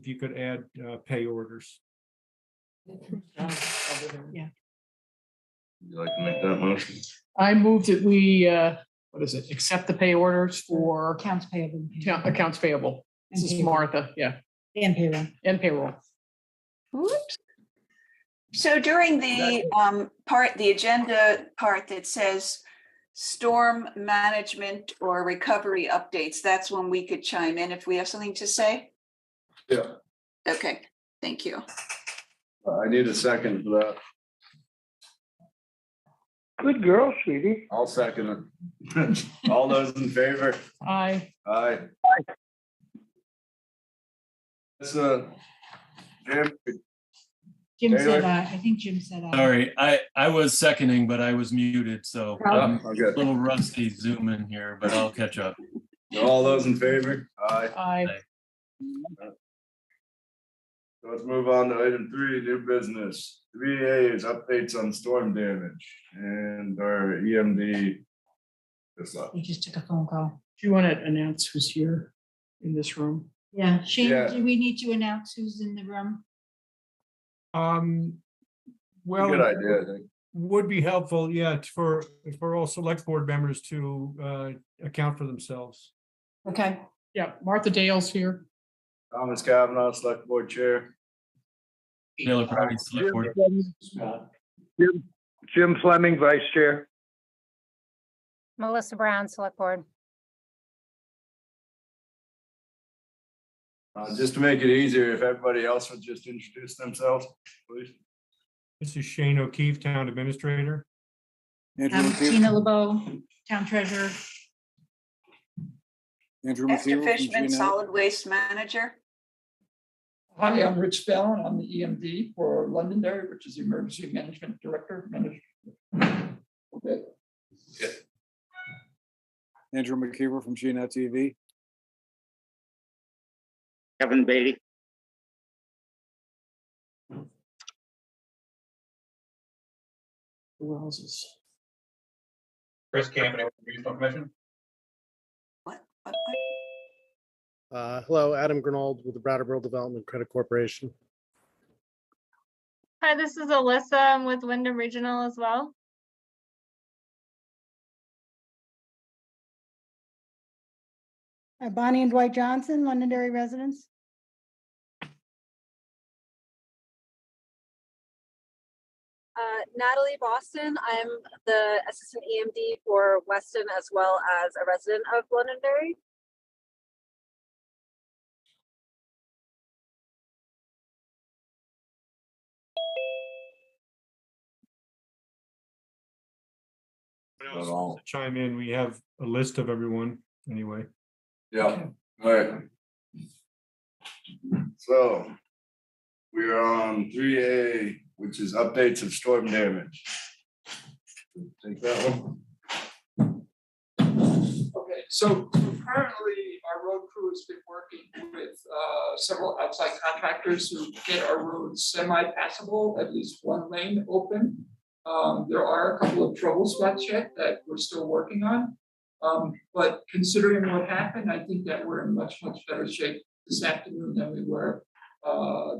if you could add pay orders. Yeah. Would you like to make that motion? I move that we, what is it, accept the pay orders for Accounts payable. accounts payable. This is Martha, yeah, And payroll. and payroll. Whoops. So during the the agenda part that says storm management or recovery updates, that's when we could chime in if we have something to say? Yeah. Okay, thank you. I need a second for that. Good girl, sweetie. I'll second it. All those in favor? Aye. Aye. So, Jim, Jim said, Taylor? I think Jim said. Sorry, I was seconding, but I was muted, so I'm a okay. little rusty zooming here, but I'll catch up. All those in favor? Aye. Aye. So let's move on to item 3, new business. 3A is updates on storm damage and our EMD. This up. He just took a phone call. Do you want to announce who's here in this room? Yeah, Shane, Yeah. do we need to announce who's in the room? Well, Good idea, I think. would be helpful, yeah, for all select board members to account for themselves. Okay. Yeah, Martha Dale's here. Thomas Kavanaugh, select board chair. Taylor Price, Select Board. Jim Fleming, Vice Chair. Melissa Brown, Select Board. Just to make it easier, if everybody else would just introduce themselves, please. This is Shane O'Keefe, Town Administrator. Tina LeBeau, Town Treasurer. Esther Fishman, Solid Waste Manager. Hi, I'm Rich Fallon. I'm the EMD for Londonderry, which is the Emergency Management Director. Okay. Andrew McKeever from GNet TV. Kevin Beatty. Who else is? Chris Campbell, Regional Commission. What? Hello, Adam Grinold with the Brattleboro Development Credit Corporation. Hi, this is Alyssa. I'm with Wyndham Regional as well. Bonnie and Dwight Johnson, Londonderry residents. Natalie Boston. I'm the assistant EMD for Weston as well as a resident of Londonderry. Chime in, we have a list of everyone anyway. Yeah, all right. So we are on 3A, which is updates of storm damage. Take that one. Okay, so currently our road crew has been working with several outside contractors to get our roads semi-passable, at least one lane open. There are a couple of trouble spots yet that we're still working on. But considering what happened, I think that we're in much better shape this afternoon than we were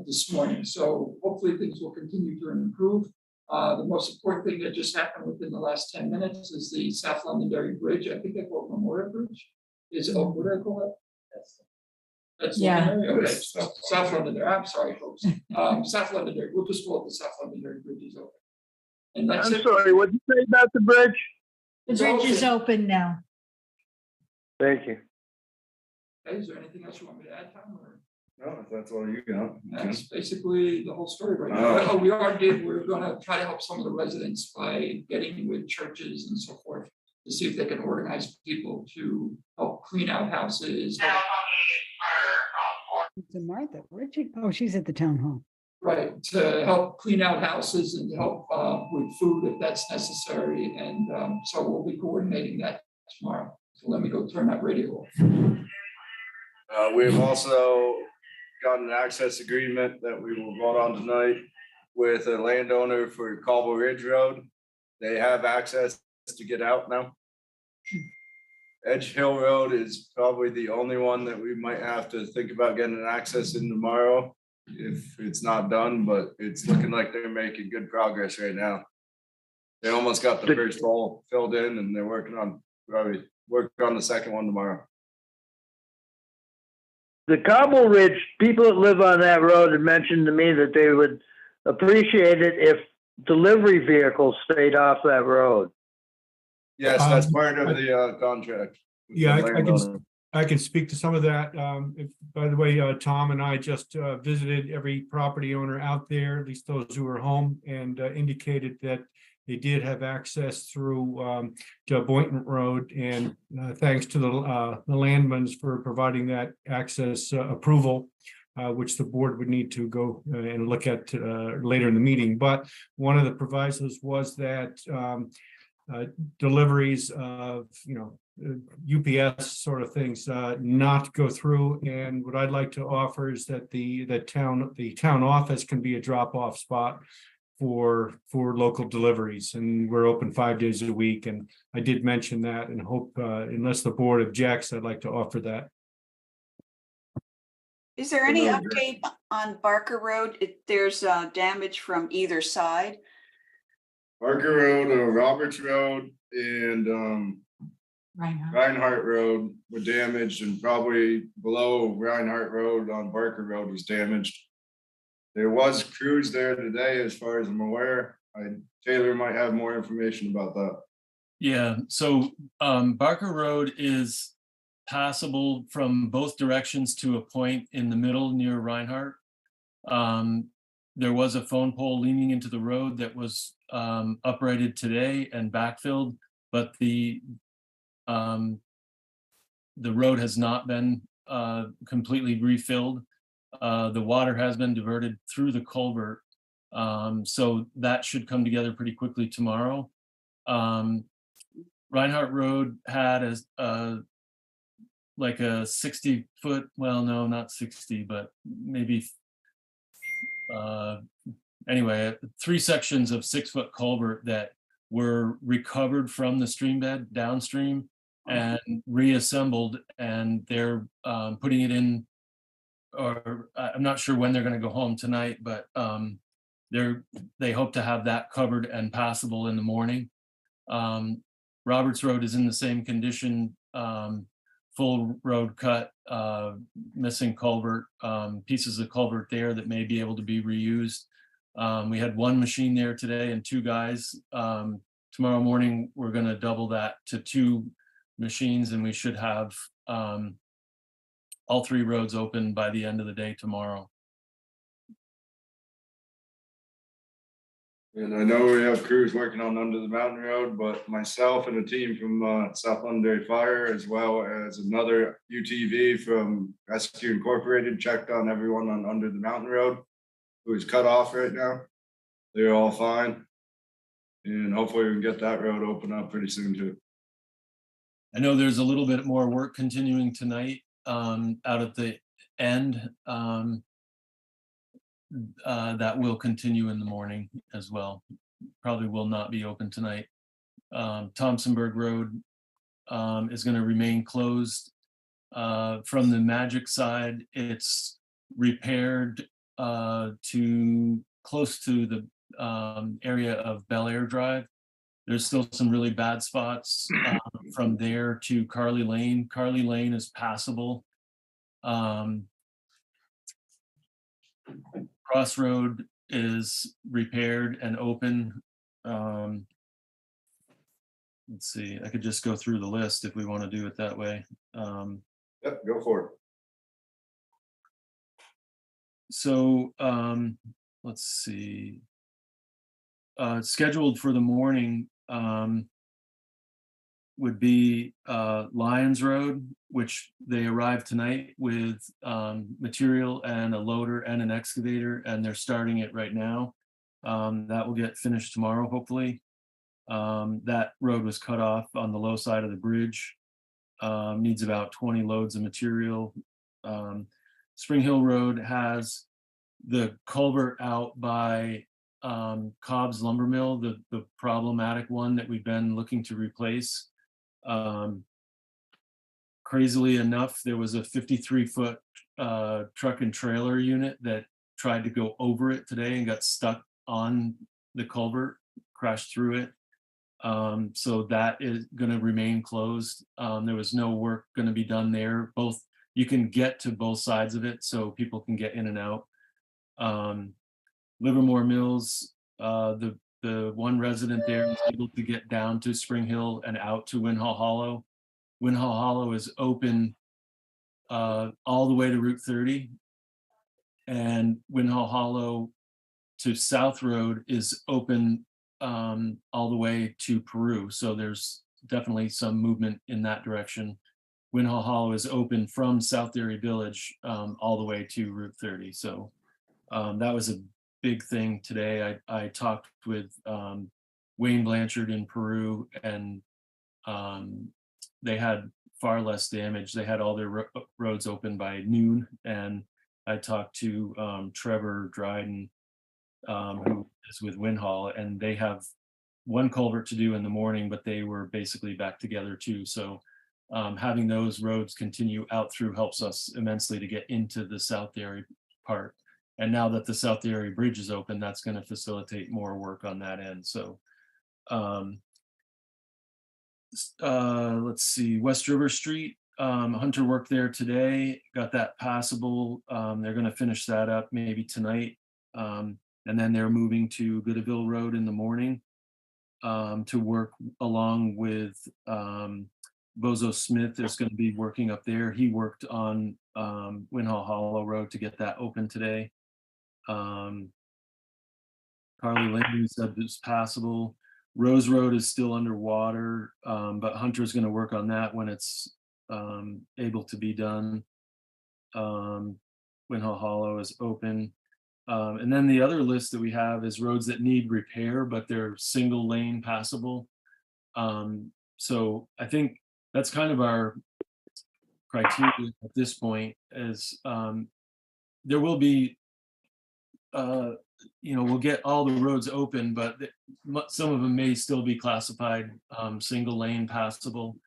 this morning. So hopefully things will continue to improve. The most important thing that just happened within the last 10 minutes is the South Londonderry Bridge. I think I call it Memorial Bridge. What do I call it? That's Londonderry? Okay, so South Londonderry. I'm sorry, folks. South Londonderry. We'll just call it the South Londonderry Bridge is open. And that's I'm it. sorry, what did you say about the bridge? The bridge is open now. Thank you. Okay, is there anything else you want me to add, Tom? Or? No, if that's all you got. That's basically the whole story right now. We're gonna try to help some of the residents by getting with churches and so forth to see if they can organize people to help clean out houses. Martha, where'd she? Oh, she's at the town hall. Right, to help clean out houses and to help with food if that's necessary. And so we'll be coordinating that tomorrow. So let me go turn that radio off. We've also got an access agreement that we will vote on tonight with a landowner for Cobble Ridge Road. They have access to get out now. Edge Hill Road is probably the only one that we might have to think about getting access in tomorrow if it's not done, but it's looking like they're making good progress right now. They almost got the first hole filled in and they're working on the second one tomorrow. The Cobble Ridge, people that live on that road had mentioned to me that they would appreciate it if delivery vehicles stayed off that road. Yes, that's part of the contract. Yeah, The landowner. I can speak to some of that. By the way, Tom and I just visited every property owner out there, at least those who were home, and indicated that they did have access through to Boynton Road, and thanks to the landmans for providing that access approval, which the board would need to go and look at later in the meeting. But one of the provisos was that deliveries of, UPS sort of things not go through. And what I'd like to offer is that the town office can be a drop-off spot for local deliveries, and we're open 5 days a week. And I did mention that, and hope, unless the board objects, I'd like to offer that. Is there any update on Barker Road? There's damage from either side. Barker Road, Roberts Road, and Reinhardt Road were damaged, and probably below Reinhardt Road on Barker Road was damaged. There was crews there today, as far as I'm aware. Taylor might have more information about that. Yeah, so Barker Road is passable from both directions to a point in the middle near Reinhardt. There was a phone pole leaning into the road that was uprighted today and backfilled, but the road has not been completely refilled. The water has been diverted through the culvert, so that should come together pretty quickly tomorrow. Reinhardt Road had like a 60-foot, well, no, not 60, but maybe anyway, 3 sections of 6-foot culvert that were recovered from the stream bed downstream and reassembled, and they're putting it in, or I'm not sure when they're going to go home tonight, but they hope to have that covered and passable in the morning. Roberts Road is in the same condition, full road cut, missing culvert, pieces of culvert there that may be able to be reused. We had 1 machine there today and 2 guys. Tomorrow morning, we're going to double that to 2 machines, and we should have all 3 roads open by the end of the day tomorrow. And I know we have crews working on Under the Mountain Road, but myself and a team from South Londonderry Fire, as well as another UTV from Rescue Incorporated, checked on everyone on Under the Mountain Road who is cut off right now. They're all fine. And hopefully we can get that road open up pretty soon too. I know there's a little bit more work continuing tonight out at the end. That will continue in the morning as well. Probably will not be open tonight. Thompsonburg Road is going to remain closed. From the Magic side, it's repaired to close to the area of Bel Air Drive. There's still some really bad spots from there to Carly Lane. Carly Lane is passable. Crossroad is repaired and open. Let's see, I could just go through the list if we want to do it that way. Yep, go for it. So let's see. Scheduled for the morning would be Lyons Road, which they arrived tonight with material and a loader and an excavator, and they're starting it right now. That will get finished tomorrow, hopefully. That road was cut off on the low side of the bridge. Needs about 20 loads of material. Spring Hill Road has the culvert out by Cobb's Lumber Mill, the problematic one that we've been looking to replace. crazily enough, there was a 53-foot truck and trailer unit that tried to go over it today and got stuck on the culvert, crashed through it. So that is going to remain closed. There was no work going to be done there. You can get to both sides of it, so people can get in and out. Livermore Mills, the one resident there was able to get down to Spring Hill and out to Winhall Hollow. Winhall Hollow is open all the way to Route 30, and Winhall Hollow to South Road is open all the way to Peru. So there's definitely some movement in that direction. Winhall Hollow is open from Southdairy Village all the way to Route 30. So that was a big thing today. I talked with Wayne Blanchard in Peru, and they had far less damage. They had all their roads open by noon, and I talked to Trevor Dryden, who is with Winhall, and they have one culvert to do in the morning, but they were basically back together too. So having those roads continue out through helps us immensely to get into the Southdairy part. And now that the Southdairy Bridge is open, that's going to facilitate more work on that end. So let's see, West River Street, Hunter worked there today, got that passable. They're going to finish that up maybe tonight. And then they're moving to Goodaville Road in the morning to work along with Bozo Smith is going to be working up there. He worked on Winhall Hollow Road to get that open today. Carly Lane said it's passable. Rose Road is still underwater, but Hunter's going to work on that when it's able to be done. Winhall Hollow is open. And then the other list that we have is roads that need repair, but they're single lane passable. So I think that's kind of our criteria at this point is there will be, we'll get all the roads open, but some of them may still be classified single lane passable.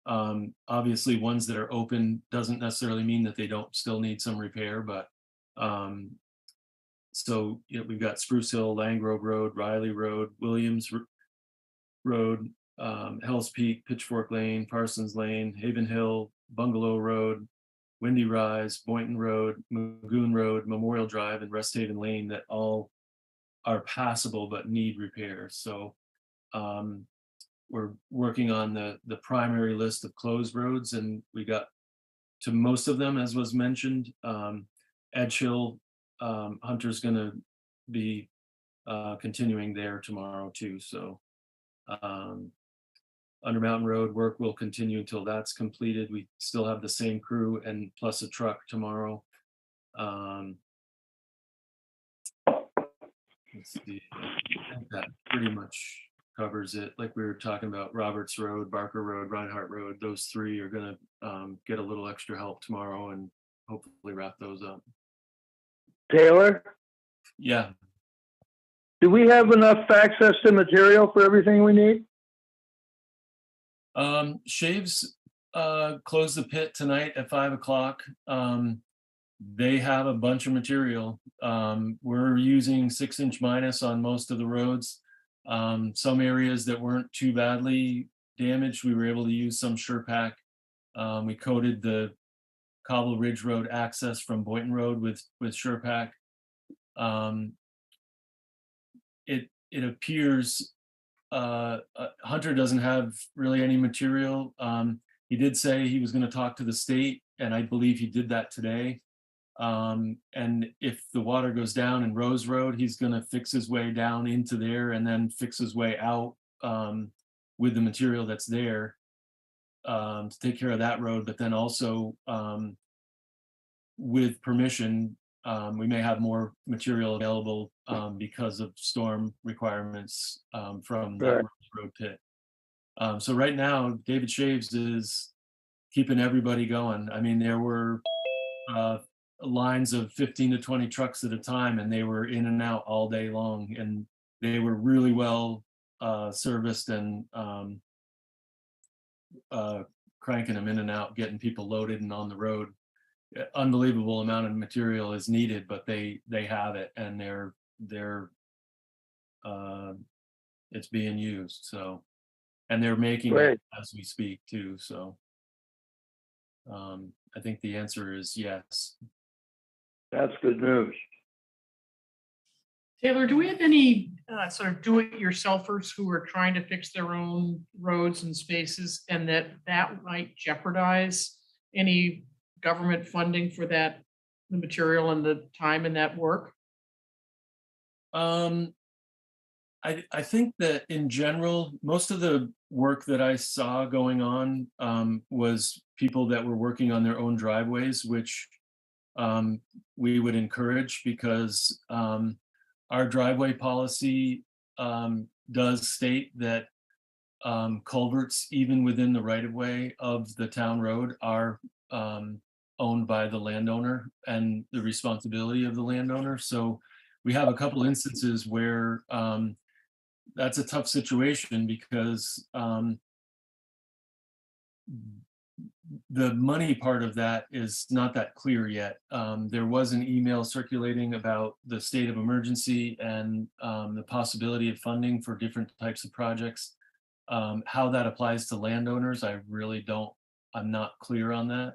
Obviously, ones that are open doesn't necessarily mean that they don't still need some repair, but so we've got Spruce Hill, Langgrove Road, Riley Road, Williams Road, Hell's Peak, Pitchfork Lane, Parsons Lane, Haven Hill, Bungalow Road, Windy Rise, Boynton Road, Magoon Road, Memorial Drive, and Rest Haven Lane that all are passable but need repair. So we're working on the primary list of closed roads, and we got to most of them, as was mentioned. Edge Hill, Hunter's going to be continuing there tomorrow too. So Under Mountain Road work will continue until that's completed. We still have the same crew and plus a truck tomorrow. Let's see, I think that pretty much covers it. Like we were talking about, Roberts Road, Barker Road, Reinhardt Road, those three are going to get a little extra help tomorrow and hopefully wrap those up. Taylor, Yeah. do we have enough access to material for everything we need? Shaves closed the pit tonight at 5 o'clock. They have a bunch of material. We're using 6" minus on most of the roads. Some areas that weren't too badly damaged, we were able to use some SurePack. We coated the Cobble Ridge Road access from Boynton Road with SurePack. It appears Hunter doesn't have really any material. He did say he was going to talk to the state, and I believe he did that today. And if the water goes down in Rose Road, he's going to fix his way down into there and then fix his way out with the material that's there to take care of that road. But then also with permission, we may have more material available because of storm requirements from that road pit. So right now, David Shaves is keeping everybody going. I mean, there were lines of 15 to 20 trucks at a time, and they were in and out all day long, and they were really well serviced and cranking them in and out, getting people loaded and on the road. Unbelievable amount of material is needed, but they have it, and it's being used, so, and they're making it Great. as we speak too, so. I think the answer is yes. That's good news. Taylor, do we have any sort of do-it-yourselfers who are trying to fix their own roads and spaces, and that might jeopardize any government funding for that, the material and the time in that work? I think that in general, most of the work that I saw going on was people that were working on their own driveways, which we would encourage, because our driveway policy does state that culverts, even within the right-of-way of the town road, are owned by the landowner and the responsibility of the landowner. So we have a couple instances where that's a tough situation, because the money part of that is not that clear yet. There was an email circulating about the state of emergency and the possibility of funding for different types of projects. How that applies to landowners, I'm not clear on that.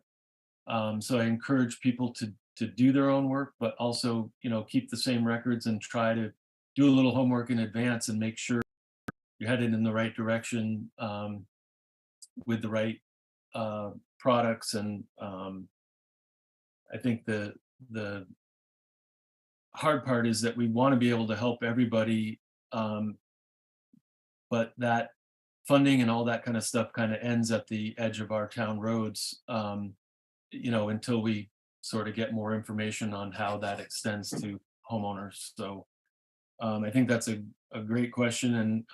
So I encourage people to do their own work, but also, keep the same records and try to do a little homework in advance and make sure you're headed in the right direction with the right products. And I think the hard part is that we want to be able to help everybody, but that funding and all that kind of stuff kind of ends at the edge of our town roads, until we sort of get more information on how that extends to homeowners. So I think that's a great question, and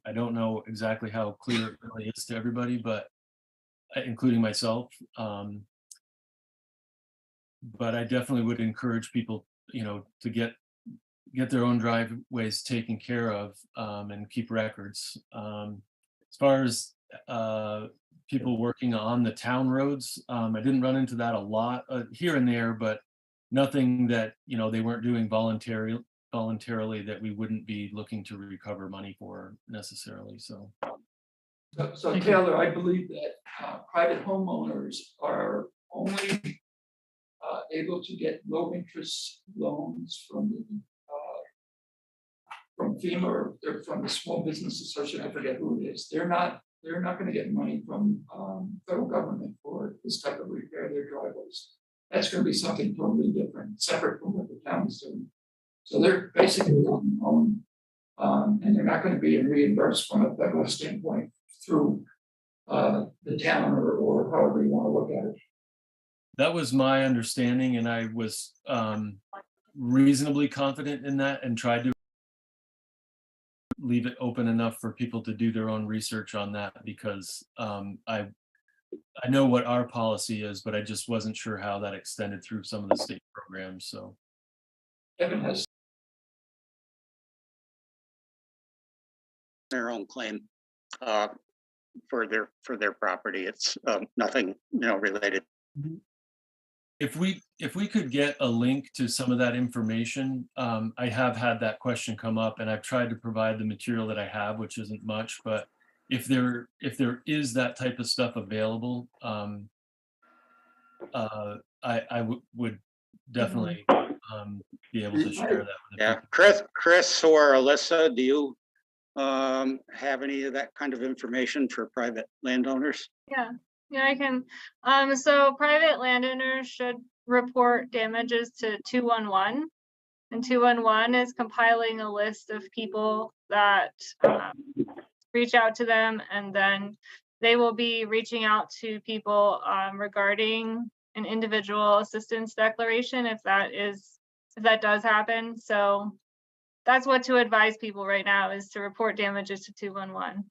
I don't know exactly how clear it really is to everybody, but including myself. But I definitely would encourage people, to get their own driveways taken care of, and keep records. As far as people working on the town roads, I didn't run into that a lot, here and there, but nothing that, they weren't doing voluntarily that we wouldn't be looking to recover money for necessarily. So Taylor, I believe that private homeowners are only able to get low interest loans from FEMA, or from the Small Business Association. I forget who it is. They're not going to get money from federal government for this type of repair their driveways. That's going to be something totally different, separate from what the town is doing. So they're basically on their own, and they're not going to be reimbursed from a federal standpoint through the town or however you want to look at it. that was my understanding, and I was reasonably confident in that, and tried to leave it open enough for people to do their own research on that, because I know what our policy is, but I just wasn't sure how that extended through some of the state programs. So Evan has their own claim for their property. It's nothing, related. if we could get a link to some of that information, I have had that question come up, and I've tried to provide the material that I have, which isn't much, but if there is that type of stuff available, I would definitely be able to share that with Yeah, people. Chris or Alyssa, do you have any of that kind of information for private landowners? Yeah, I can. So private landowners should report damages to 211. And 211 is compiling a list of people that reach out to them, and then they will be reaching out to people regarding an individual assistance declaration if that does happen. So that's what to advise people right now, is to report damages to 211.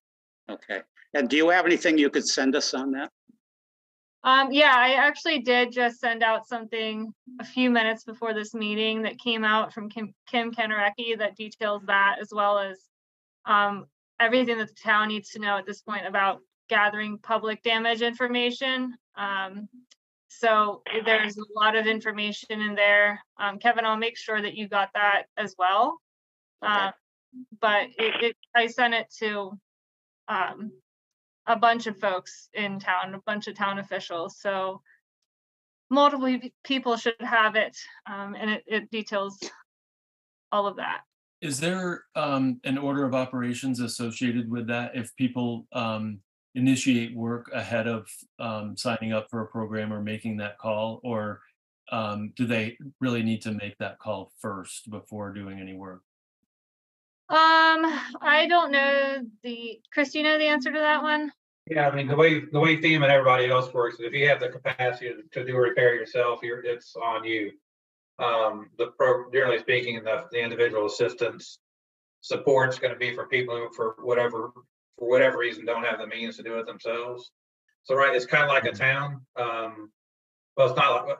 Okay. And do you have anything you could send us on that? Yeah, I actually did just send out something a few minutes before this meeting that came out from Kim Kennerecki that details that, as well as everything that the town needs to know at this point about gathering public damage information. So there's a lot of information in there. Kevin, I'll make sure that you got that as well. But I sent it to a bunch of folks in town, a bunch of town officials. So multiple people should have it, and it details all of that. Is there an order of operations associated with that? If people initiate work ahead of signing up for a program or making that call, or do they really need to make that call first before doing any work? I don't know Christina, the answer to that one. Yeah, I mean, the way FEMA and everybody else works is if you have the capacity to do a repair yourself, it's on you. Generally speaking, the individual assistance support's going to be for people who, for whatever reason, don't have the means to do it themselves. So, right, it's kind of like a town. Well, it's not like,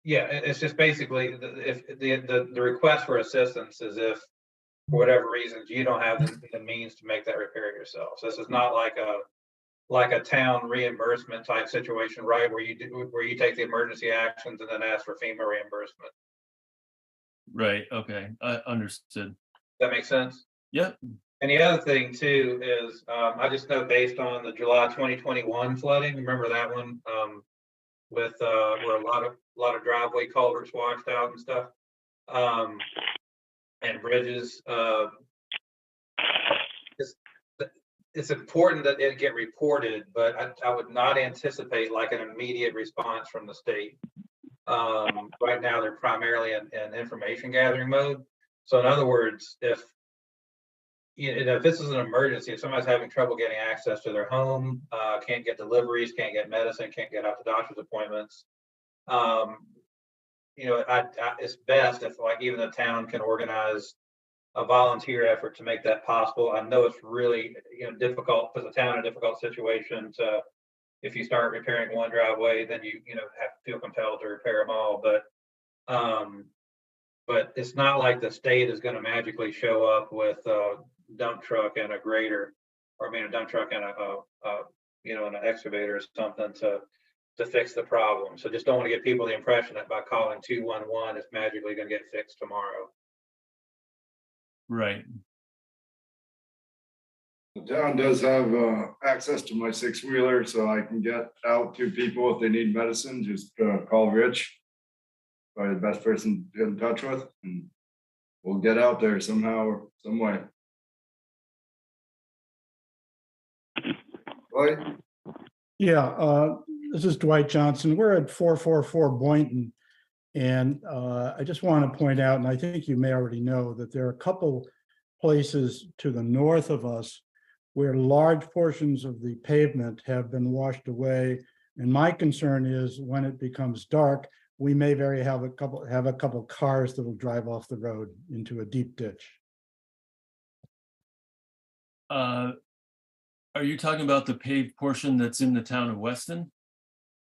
yeah, it's just basically if the request for assistance is if, for whatever reasons, you don't have the means to make that repair yourself. So this is not like a town reimbursement type situation, right? Where you take the emergency actions and then ask for FEMA reimbursement. Right. Okay. Understood. That makes sense? Yep. And the other thing too is I just know based on the July 2021 flooding, remember that one with where a lot of driveway culverts washed out and stuff. And bridges, it's important that it get reported, but I would not anticipate like an immediate response from the state. Right now, they're primarily in information gathering mode. So in other words, if this is an emergency, if somebody's having trouble getting access to their home, can't get deliveries, can't get medicine, can't get out to doctor's appointments, it's best if like even the town can organize a volunteer effort to make that possible. I know it's really difficult because the town in a difficult situation to, if you start repairing one driveway, then you have to feel compelled to repair them all. But it's not like the state is going to magically show up with a dump truck and a grader, or a dump truck and an excavator or something to fix the problem. So just don't want to give people the impression that by calling 211 it's magically going to get fixed tomorrow. Right. The town does have access to my 6-wheeler, so I can get out to people if they need medicine. Just call Rich, probably the best person to get in touch with, and we'll get out there somehow or some way. Right? Yeah, this is Dwight Johnson. We're at 444 Boynton. And I just want to point out, and I think you may already know, that there are a couple places to the north of us where large portions of the pavement have been washed away. And my concern is when it becomes dark, we may have a couple cars that will drive off the road into a deep ditch. Are you talking about the paved portion that's in the town of Weston?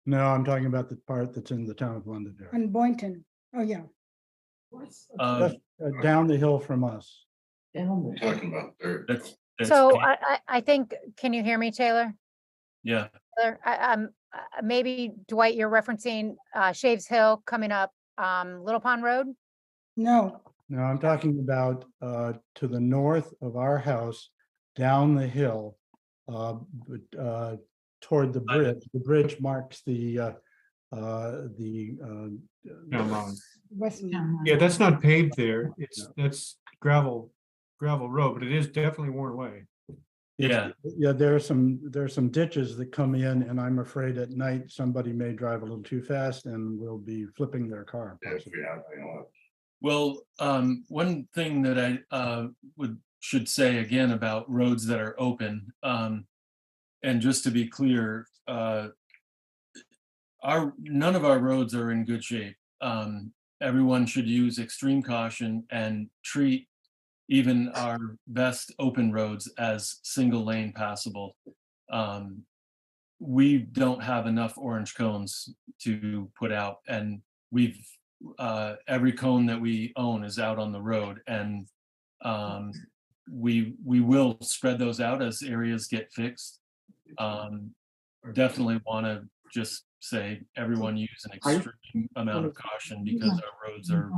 No, I'm talking about the part that's in the town of Londonderry. On Boynton. Oh, yeah. Down the hill from us. We're talking about dirt. So I think, can you hear me, Taylor? Yeah. Taylor, maybe Dwight, you're referencing Shaves Hill coming up Little Pond Road? No. No, I'm talking about to the north of our house, down the hill, toward the bridge. The bridge marks the Yeah, that's not paved there. That's gravel road, but it is definitely worn away. Yeah. Yeah, there are some ditches that come in, and I'm afraid at night somebody may drive a little too fast and will be flipping their car. Well, one thing that I should say again about roads that are open, and just to be clear, none of our roads are in good shape. Everyone should use extreme caution and treat even our best open roads as single lane passable. We don't have enough orange cones to put out, and every cone that we own is out on the road, and we will spread those out as areas get fixed. definitely want to just say everyone use an extreme amount of caution because our roads are.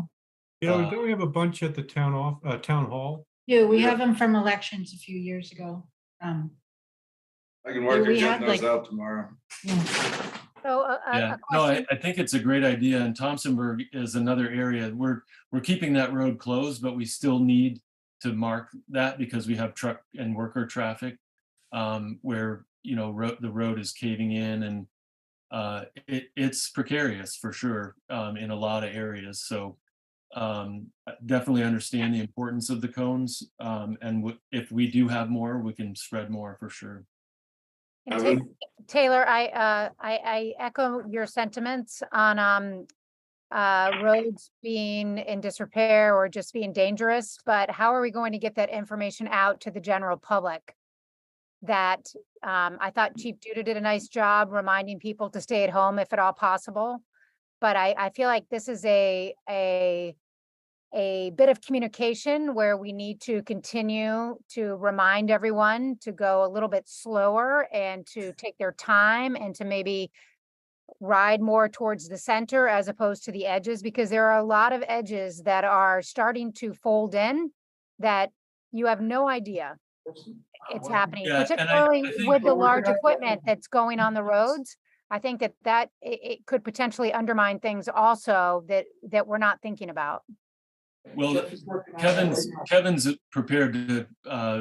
Don't we have a bunch at the town hall? Yeah, we Yeah. have them from elections a few years ago. I can work Yeah, on we getting had, those like- out tomorrow. So Yeah, a no, question, I think it's a great idea, and Thompsonburg is another area. We're keeping that road closed, but we still need to mark that because we have truck and worker traffic, where, you know, the road is caving in, and it's precarious for sure, in a lot of areas. So I definitely understand the importance of the cones, and if we do have more, we can spread more for sure. and Taylor, I echo your sentiments on roads being in disrepair or just being dangerous, but how are we going to get that information out to the general public? That I thought Chief Duda did a nice job reminding people to stay at home if at all possible. But I feel like this is a bit of communication where we need to continue to remind everyone to go a little bit slower and to take their time and to maybe ride more towards the center as opposed to the edges, because there are a lot of edges that are starting to fold in that you have no idea it's happening, Yeah, and I particularly think- with the large equipment that's going on the roads. I think that it could potentially undermine things also that we're not thinking about. Well, Kevin's prepared to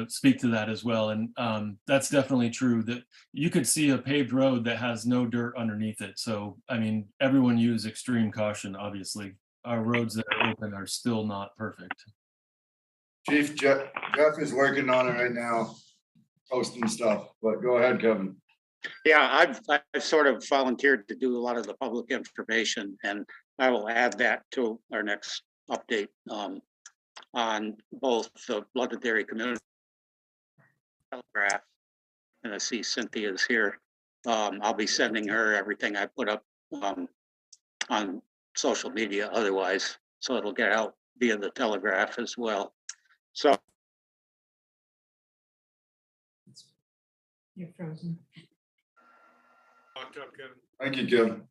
speak to that as well, and that's definitely true. That you could see a paved road that has no dirt underneath it. So, I mean, everyone use extreme caution. Obviously, our roads that are open are still not perfect. Chief Jeff is working on it right now, posting stuff, but go ahead, Kevin. Yeah, I've sort of volunteered to do a lot of the public information, and I will add that to our next update on both the Londonderry Community Telegraph, and I see Cynthia's here. I'll be sending her everything I put up on social media otherwise, so it'll get out via the Telegraph as well. So You're frozen. Thank you, Kevin.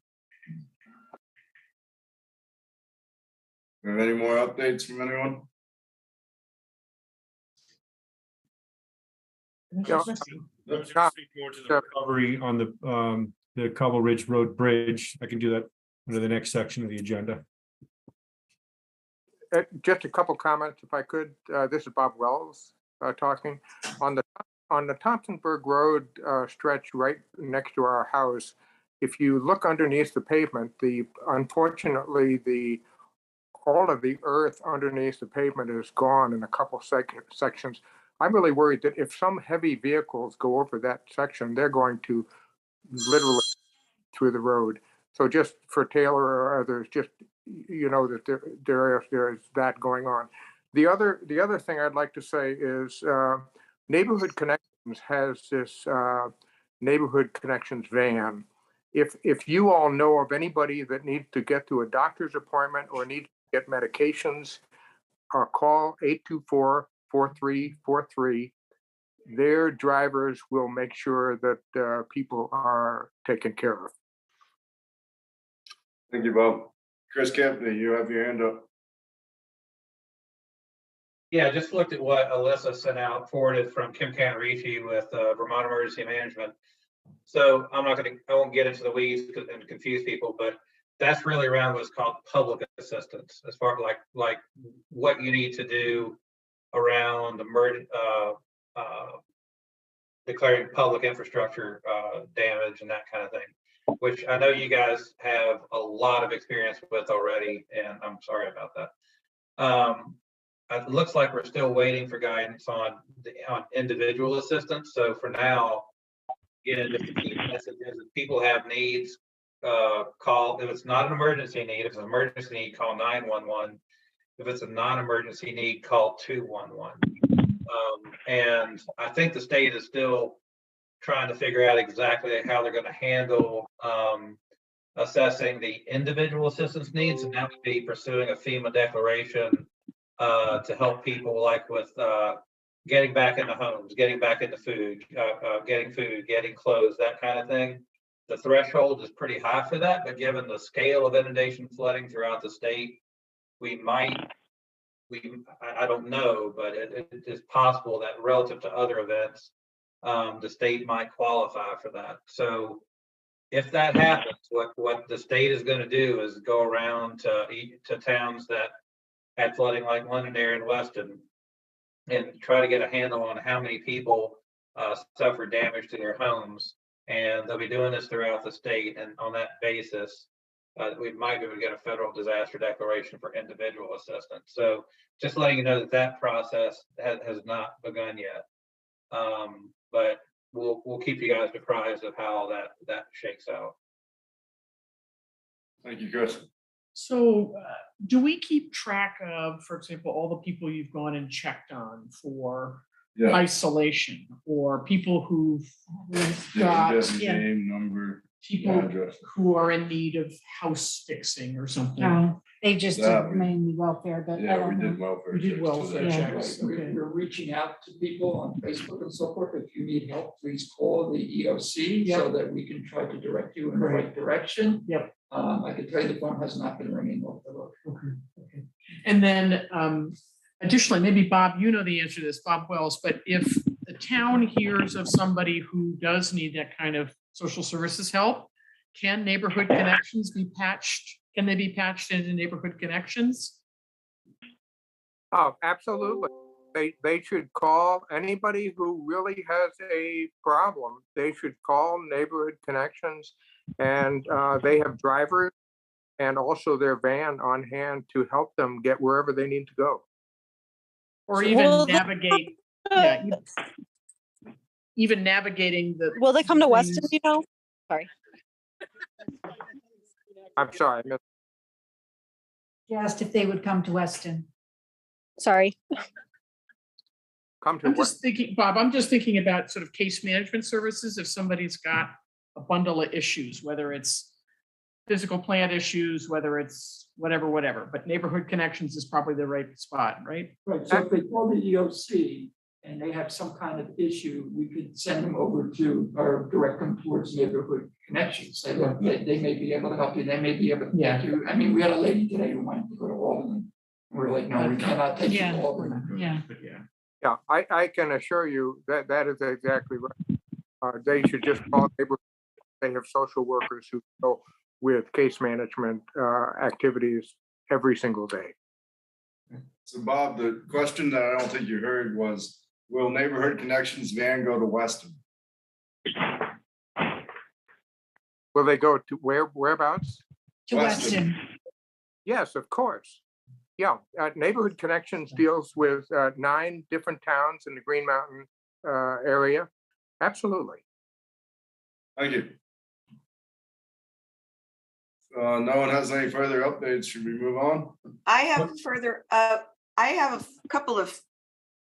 Do you have any more updates from anyone? I was gonna speak more to the recovery on the Cobble Ridge Road Bridge. I can do that under the next section of the agenda. Just a couple comments, if I could. This is Bob Wells talking. On the Thompsonburg Road stretch right next to our house, if you look underneath the pavement, unfortunately, all of the earth underneath the pavement is gone in a couple sections. I'm really worried that if some heavy vehicles go over that section, they're going to literally through the road. So just for Taylor or others, just that there is that going on. The other thing I'd like to say is Neighborhood Connections has this Neighborhood Connections van. If you all know of anybody that needs to get to a doctor's appointment or need to get medications, call 824-4343. Their drivers will make sure that people are taken care of. Thank you, Bob. Chris Kempney, you have your hand up. Yeah, just looked at what Alyssa sent out, forwarded from Kim Canarici with Vermont Emergency Management. So I won't get into the weeds and confuse people, but that's really around what's called public assistance, as far as like what you need to do around declaring public infrastructure damage and that kind of thing, which I know you guys have a lot of experience with already, and I'm sorry about that. It looks like we're still waiting for guidance on individual assistance. So for now, just the key message is if people have needs, call. If it's not an emergency need, if it's an emergency need, call 911. If it's a non-emergency need, call 211. And I think the state is still trying to figure out exactly how they're going to handle assessing the individual assistance needs, and that would be pursuing a FEMA declaration to help people like with getting back into homes, getting back into food, getting food, getting clothes, that kind of thing. The threshold is pretty high for that, but given the scale of inundation flooding throughout the state, I don't know, but it is possible that relative to other events, the state might qualify for that. So if that happens, what the state is going to do is go around to towns that had flooding like Londonderry and Weston and try to get a handle on how many people suffered damage to their homes. And they'll be doing this throughout the state. And on that basis, we might be able to get a federal disaster declaration for individual assistance. So just letting you know that that process has not begun yet. But we'll keep you guys apprised of how that shakes out. Thank you, Chris. So do we keep track of, for example, all the people you've gone and checked on for isolation, or people who've got name, number, people address. who are in need of house fixing or something? No, they just did That we- mainly welfare, but I Yeah, we don't did know. welfare. We did checks welfare today. checks. Right, Okay. We're reaching out to people on Facebook and so forth. If you need help, please call the EOC so that we can try to direct you in the right direction. Yep. I can tell you the phone has not been ringing off the hook. Okay. And then additionally, maybe Bob, you know the answer to this, Bob Wells, but if the town hears of somebody who does need that kind of social services help, can neighborhood connections be patched? Can they be patched into neighborhood connections? Oh, absolutely. They should call anybody who really has a problem. They should call Neighborhood Connections, and they have drivers and also their van on hand to help them get wherever they need to go. Or even navigate, even navigating the. Will they come to Weston, things. you know? Sorry. I'm sorry, I missed. She asked if they would come to Weston. Sorry. Come to I'm just thinking, Bob, I'm just thinking about sort of case management services. If somebody's got a bundle of issues, whether it's physical plant issues, whether it's whatever, but neighborhood connections is probably the right spot, right? Right, so if they call the EOC and they have some kind of issue, we could send them over to, or direct them towards Neighborhood Connections. Say, look, they may be able to help you, they may be able to take you. I mean, we had a lady today who wanted to go to Albany. We're like, no, we cannot take you to Albany. Yeah. Yeah, I can assure you that that is exactly right. They should just call neighborhood. They have social workers who go with case management activities every single day. So Bob, the question that I don't think you heard was, will Neighborhood Connections van go to Weston? Will they go to whereabouts? To Weston. Yes, of course. Yeah, Neighborhood Connections deals with 9 different towns in the Green Mountain area. Absolutely. Thank you. No one has any further updates. Should we move on? I have I have a couple of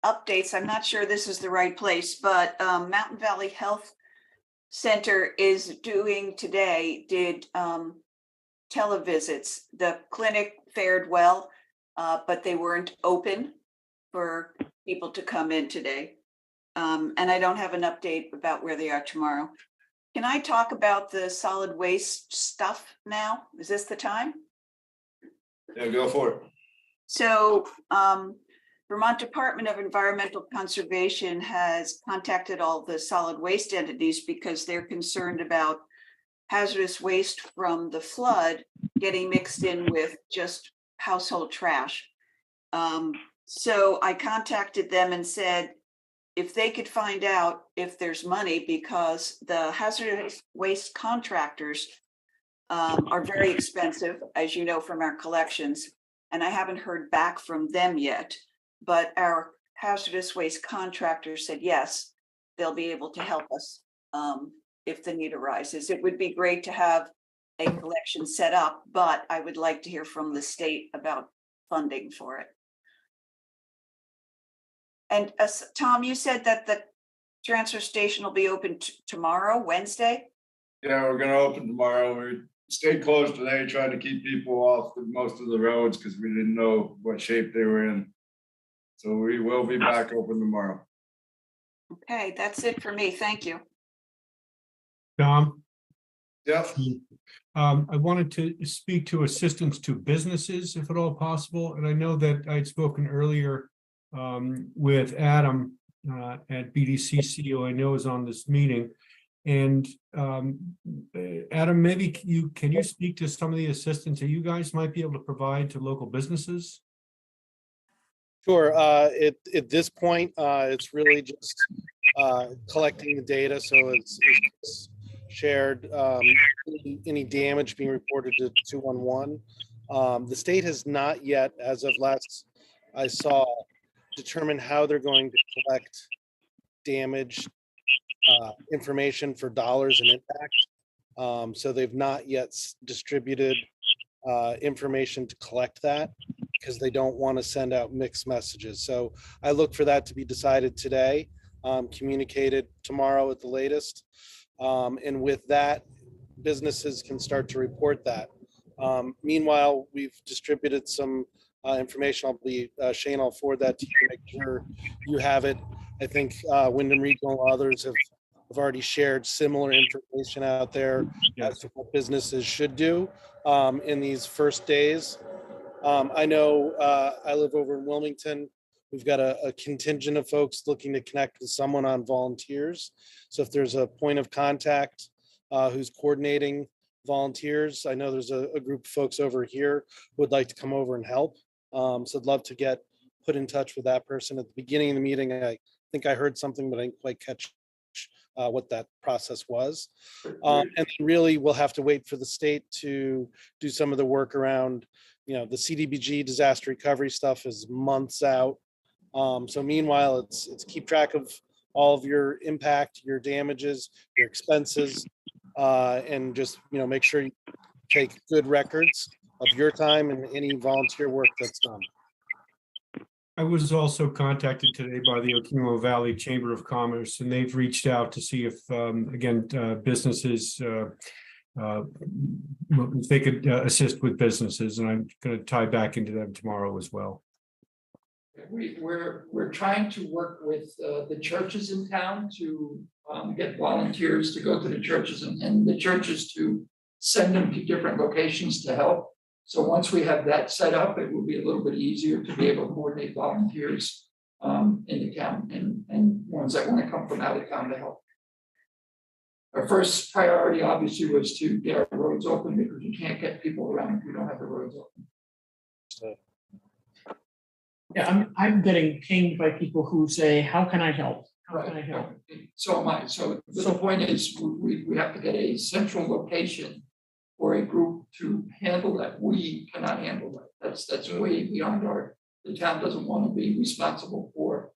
updates. I'm not sure this is the right place, but Mountain Valley Health Center is did televisits. The clinic fared well, but they weren't open for people to come in today. And I don't have an update about where they are tomorrow. Can I talk about the solid waste stuff now? Is this the time? Yeah, go for it. So Vermont Department of Environmental Conservation has contacted all the solid waste entities because they're concerned about hazardous waste from the flood getting mixed in with just household trash. So I contacted them and said, if they could find out if there's money, because the hazardous waste contractors are very expensive, as you know, from our collections. And I haven't heard back from them yet, but our hazardous waste contractor said, yes, they'll be able to help us if the need arises. It would be great to have a collection set up, but I would like to hear from the state about funding for it. And Tom, you said that the transfer station will be open tomorrow, Wednesday? Yeah, we're gonna open tomorrow. We stayed closed today, tried to keep people off most of the roads because we didn't know what shape they were in. So we will be back open tomorrow. Okay, that's it for me. Thank you. Tom? Yep. I wanted to speak to assistance to businesses, if at all possible, and I know that I'd spoken earlier with Adam at BDCC, who I know is on this meeting. And Adam, maybe can you speak to some of the assistance that you guys might be able to provide to local businesses? Sure. At this point, it's really just collecting the data, so it's shared. Any damage being reported to 211. The state has not yet, as of last I saw, determined how they're going to collect damage information for dollars and impact. So they've not yet distributed information to collect that, because they don't want to send out mixed messages. So I look for that to be decided today, communicated tomorrow at the latest. And with that, businesses can start to report that. Meanwhile, we've distributed some information. I'll be, Shane, I'll forward that to you, make sure you have it. I think Wyndham Regional, others have already shared similar information out there as to what businesses should do in these first days. I know I live over in Wilmington. We've got a contingent of folks looking to connect with someone on volunteers. So if there's a point of contact who's coordinating volunteers, I know there's a group of folks over here who would like to come over and help. So I'd love to get put in touch with that person. At the beginning of the meeting, I think I heard something, but I didn't quite catch what that process was. And really, we'll have to wait for the state to do some of the work around, the CDBG disaster recovery stuff is months out. So meanwhile, it's keep track of all of your impact, your damages, your expenses, and just, make sure you take good records of your time and any volunteer work that's done. I was also contacted today by the Okemo Valley Chamber of Commerce, and they've reached out to see if, again, businesses, if they could assist with businesses, and I'm going to tie back into them tomorrow as well. We're trying to work with the churches in town to get volunteers to go to the churches and the churches to send them to different locations to help. So once we have that set up, it will be a little bit easier to be able to coordinate volunteers in the town and ones that want to come from out of town to help. Our first priority obviously was to get our roads open, because you can't get people around if you don't have the roads open. Yeah, I'm getting pinged by people who say, how can I help? How can I help? So am I. So the point is, we have to get a central location for a group to handle that. We cannot handle that. That's way beyond the town doesn't want to be responsible for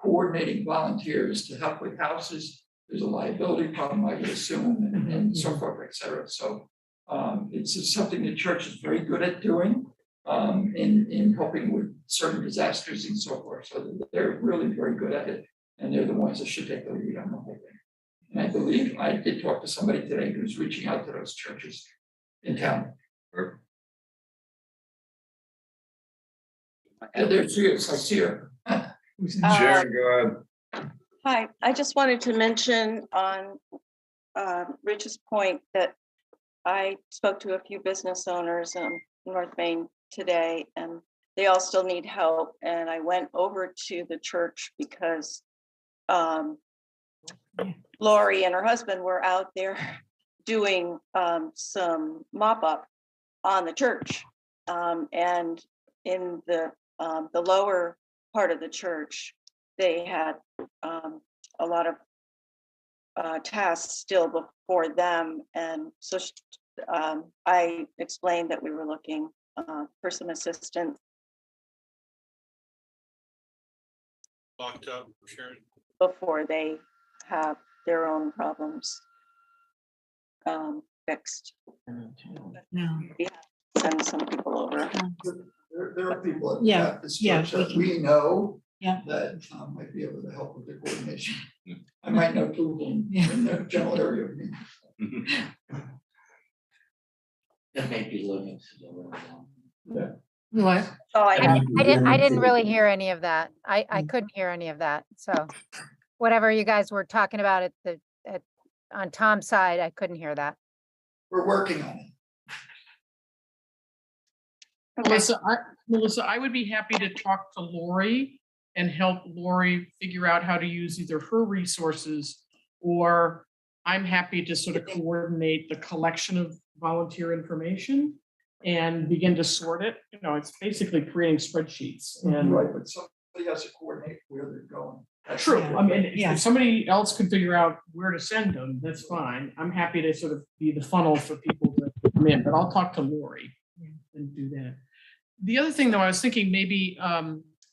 coordinating volunteers to help with houses. There's a liability problem, I would assume, and so forth, et cetera. So it's just something the church is very good at doing in helping with certain disasters and so forth. So they're really very good at it, and they're the ones that should take the lead on the whole thing. And I believe I did talk to somebody today who's reaching out to those churches in town. And there she is, I see her. Sharon, go ahead. Hi, I just wanted to mention on Rich's point that I spoke to a few business owners in North Main today, and they all still need help. And I went over to the church because Lori and her husband were out there doing some mop up on the church, and in the lower part of the church, they had a lot of tasks still before them, and so I explained that we were looking for some assistance. Locked up, Sharon. Before they have their own problems fixed. No. Yeah, send some people over. There are people Yeah, at this yeah, church that we know Yeah. that might be able to help with the coordination. I might know two of them in the general area of me. That may be living to the Yeah. What? Oh, I didn't really hear any of that. I couldn't hear any of that. So whatever you guys were talking about on Tom's side, I couldn't hear that. We're working on it. Melissa, I would be happy to talk to Lori and help Lori figure out how to use either her resources, or I'm happy to sort of coordinate the collection of volunteer information and begin to sort it. You know, it's basically creating spreadsheets and. Right, but somebody has to coordinate where they're going. That's True. the- I mean, if somebody else can figure out where to send them, that's fine. I'm happy to sort of be the funnel for people to come in, but I'll talk to Lori and do that. The other thing, though, I was thinking maybe,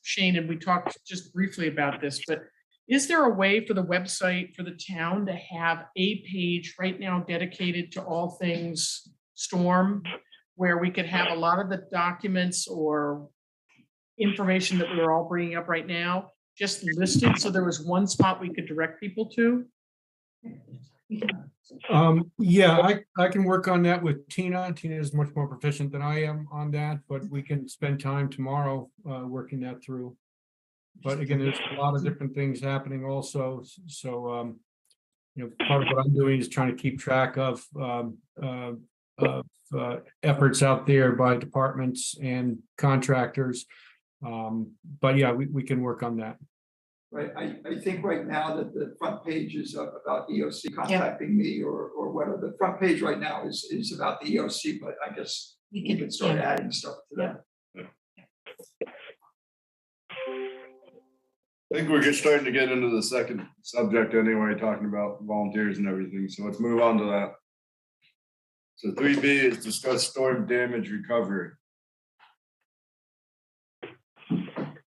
Shane, and we talked just briefly about this, but is there a way for the website for the town to have a page right now dedicated to all things storm, where we could have a lot of the documents or information that we're all bringing up right now just listed, so there was one spot we could direct people to? Yeah, I can work on that with Tina. Tina is much more proficient than I am on that, but we can spend time tomorrow working that through. But again, there's a lot of different things happening also. So, part of what I'm doing is trying to keep track of efforts out there by departments and contractors. But yeah, we can work on that. Right, I think right now that the front page is about EOC contacting me or whatever. The front page right now is about the EOC, but I guess we could start adding stuff to that. I think we're starting to get into the second subject anyway, talking about volunteers and everything. So let's move on to that. So 3B is discuss storm damage recovery.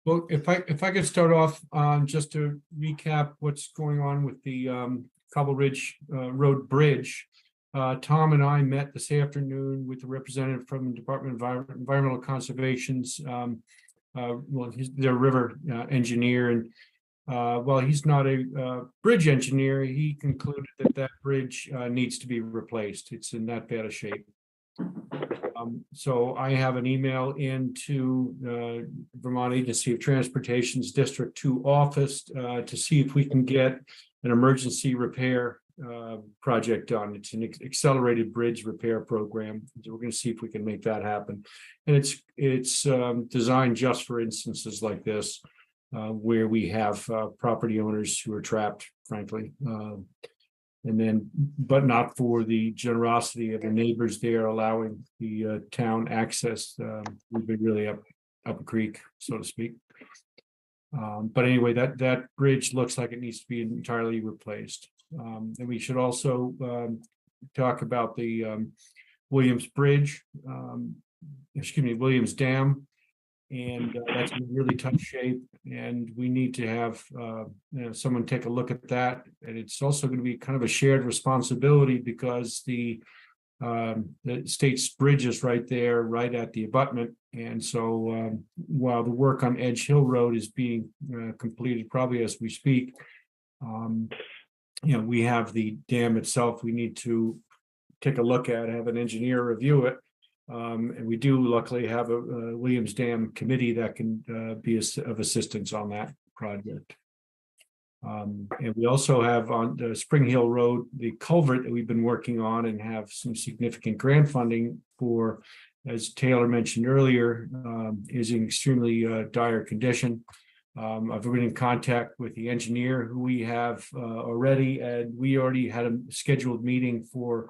Well, if I could start off just to recap what's going on with the Cobble Ridge Road Bridge. Tom and I met this afternoon with a representative from the Department of Environmental Conservation's he's their river engineer, and while he's not a bridge engineer, he concluded that bridge needs to be replaced. It's in that bad a shape. So I have an email into Vermont Agency of Transportation's District 2 office to see if we can get an emergency repair project done. It's an accelerated bridge repair program. So we're going to see if we can make that happen. And it's designed just for instances like this, where we have property owners who are trapped, frankly. But not for the generosity of the neighbors there allowing the town access. We've been really up a creek, so to speak. But anyway, that bridge looks like it needs to be entirely replaced. And we should also talk about the Williams Bridge, Williams Dam. And that's in really tough shape, and we need to have someone take a look at that. And it's also going to be kind of a shared responsibility because the state's bridge is right there, right at the abutment. And so while the work on Edge Hill Road is being completed probably as we speak, we have the dam itself we need to take a look at, have an engineer review it. And we do luckily have a Williams Dam committee that can be of assistance on that project. And we also have on the Spring Hill Road, the culvert that we've been working on and have some significant grant funding for, as Taylor mentioned earlier, is in extremely dire condition. I've been in contact with the engineer who we have already, and we already had a scheduled meeting for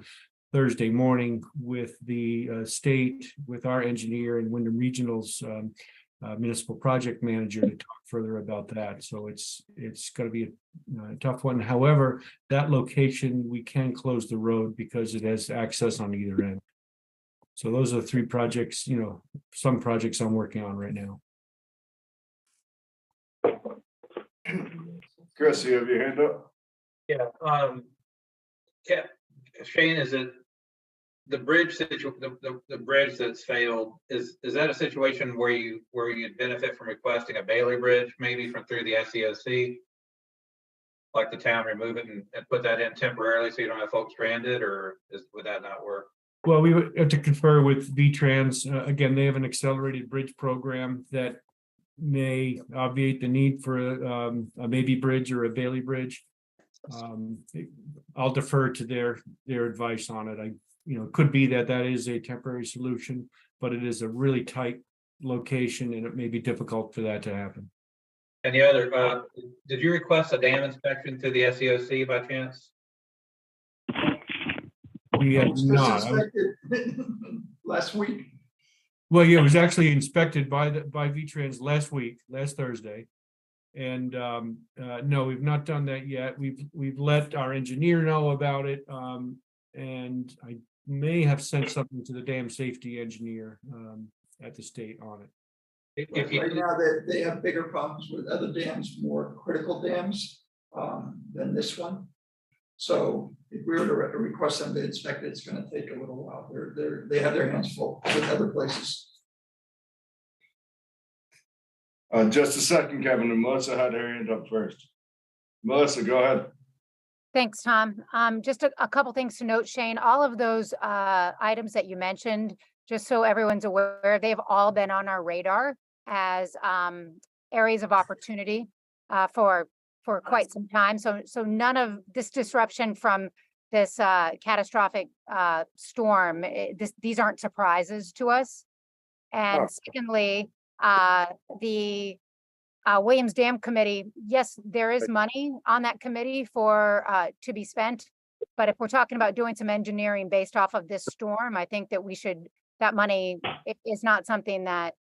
Thursday morning with the state, with our engineer and Wyndham Regional's municipal project manager to talk further about that. So it's going to be a tough one. However, that location, we can close the road because it has access on either end. So those are the three projects, some projects I'm working on right now. Chris, you have your hand up? Yeah. Shane, is it the bridge the bridge that's failed? Is that a situation where you'd benefit from requesting a Bailey Bridge, maybe through the SEOC? Like the town remove it and put that in temporarily so you don't have folks stranded, or would that not work? Well, we would have to confer with V-Trans. Again, they have an accelerated bridge program that may obviate the need for a maybe bridge or a Bailey Bridge. I'll defer to their advice on it. It could be that is a temporary solution, but it is a really tight location and it may be difficult for that to happen. And the other, did you request a dam inspection to the SEOC by chance? We have Just not. inspected last week. Well, yeah, it was actually inspected by V-Trans last Thursday. And no, we've not done that yet. We've let our engineer know about it. And I may have sent something to the dam safety engineer at the state on it. Right now, they have bigger problems with other dams, more critical dams than this one. So if we were to request them to inspect it, it's going to take a little while. They have their hands full with other places. Just a second, Kevin, and Melissa had her hand up first. Melissa, go ahead. Thanks, Tom. Just a couple things to note, Shane. All of those items that you mentioned, just so everyone's aware, they've all been on our radar as areas of opportunity for quite some time. So none of this disruption from this catastrophic storm, these aren't surprises to us. And secondly, the Williams Dam Committee, yes, there is money on that committee for to be spent. But if we're talking about doing some engineering based off of this storm, I think that that money is not something that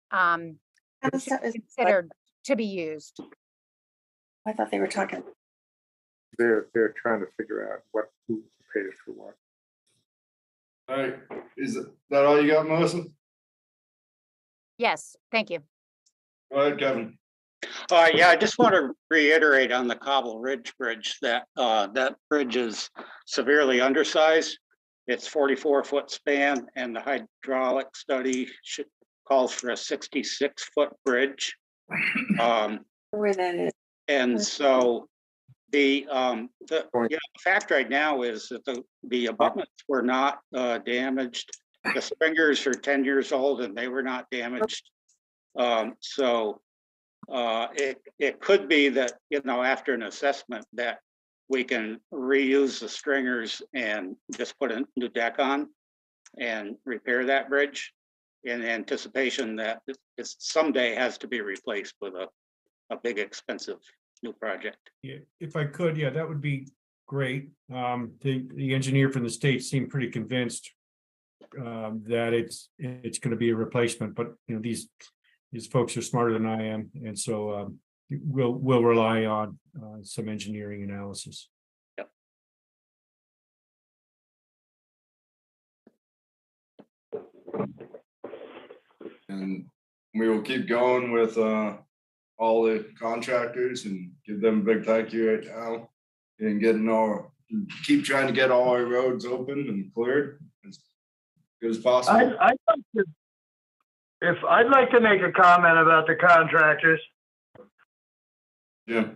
should be considered to be used. I thought they were talking. They're trying to figure out who pays for what. All right, is that all you got, Melissa? Yes, thank you. Go ahead, Kevin. Yeah, I just want to reiterate on the Cobble Ridge Bridge that that bridge is severely undersized. It's 44-foot span, and the hydraulic study calls for a 66-foot bridge. Where that is. And so the fact right now is that the abutments were not damaged. The stringers are 10 years old and they were not damaged. So it could be that, after an assessment that we can reuse the stringers and just put a new deck on and repair that bridge in anticipation that it someday has to be replaced with a big expensive new project. Yeah, if I could, yeah, that would be great. The engineer from the state seemed pretty convinced that it's going to be a replacement, but these folks are smarter than I am, and so we'll rely on some engineering analysis. Yep. And we will keep going with all the contractors and give them a big thank you right now, and keep trying to get all our roads open and cleared as good as possible. I'd like to make a comment about the contractors. Yeah.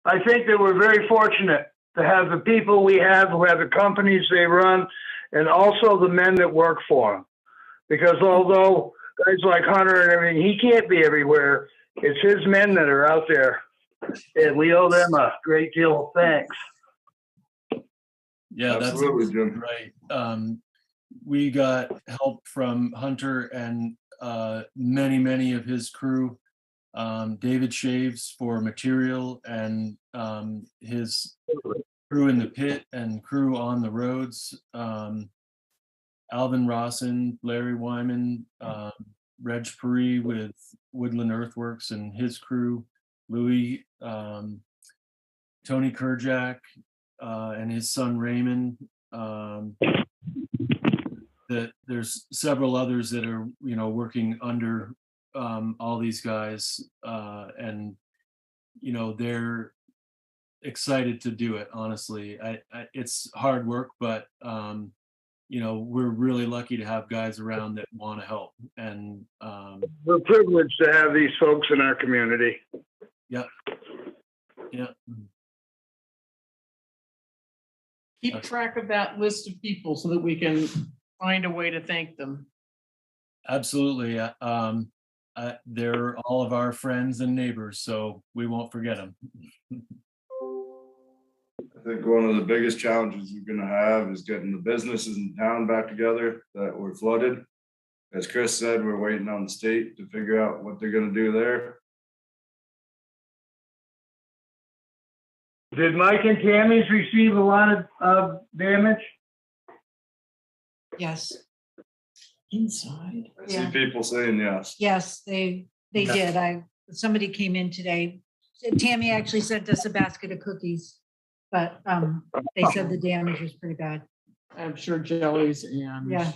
I think that we're very fortunate to have the people we have who have the companies they run, and also the men that work for them. Because although guys like Hunter, he can't be everywhere, it's his men that are out there. And we owe them a great deal of thanks. Yeah, absolutely, that's Jim. right. We got help from Hunter and many of his crew. David Shaves for material, and his crew in the pit and crew on the roads. Alvin Rawson, Larry Wyman, Reg Puri with Woodland Earthworks and his crew, Louis, Tony Kerjack, and his son Raymond. That there's several others that are working under all these guys, and they're excited to do it. Honestly, it's hard work, but we're really lucky to have guys around that want to help, and we're privileged to have these folks in our community. Yeah. Keep track of that list of people so that we can find a way to thank them. Absolutely. They're all of our friends and neighbors, so we won't forget them. I think one of the biggest challenges we're gonna have is getting the businesses in town back together that were flooded. As Chris said, we're waiting on the state to figure out what they're gonna do there. Did Mike and Tammy's receive a lot of damage? Yes, Inside. I see people saying yes. yes, they did. Somebody came in today. Tammy actually sent us a basket of cookies, but they said the damage was pretty bad. I'm sure jellies and. Yeah.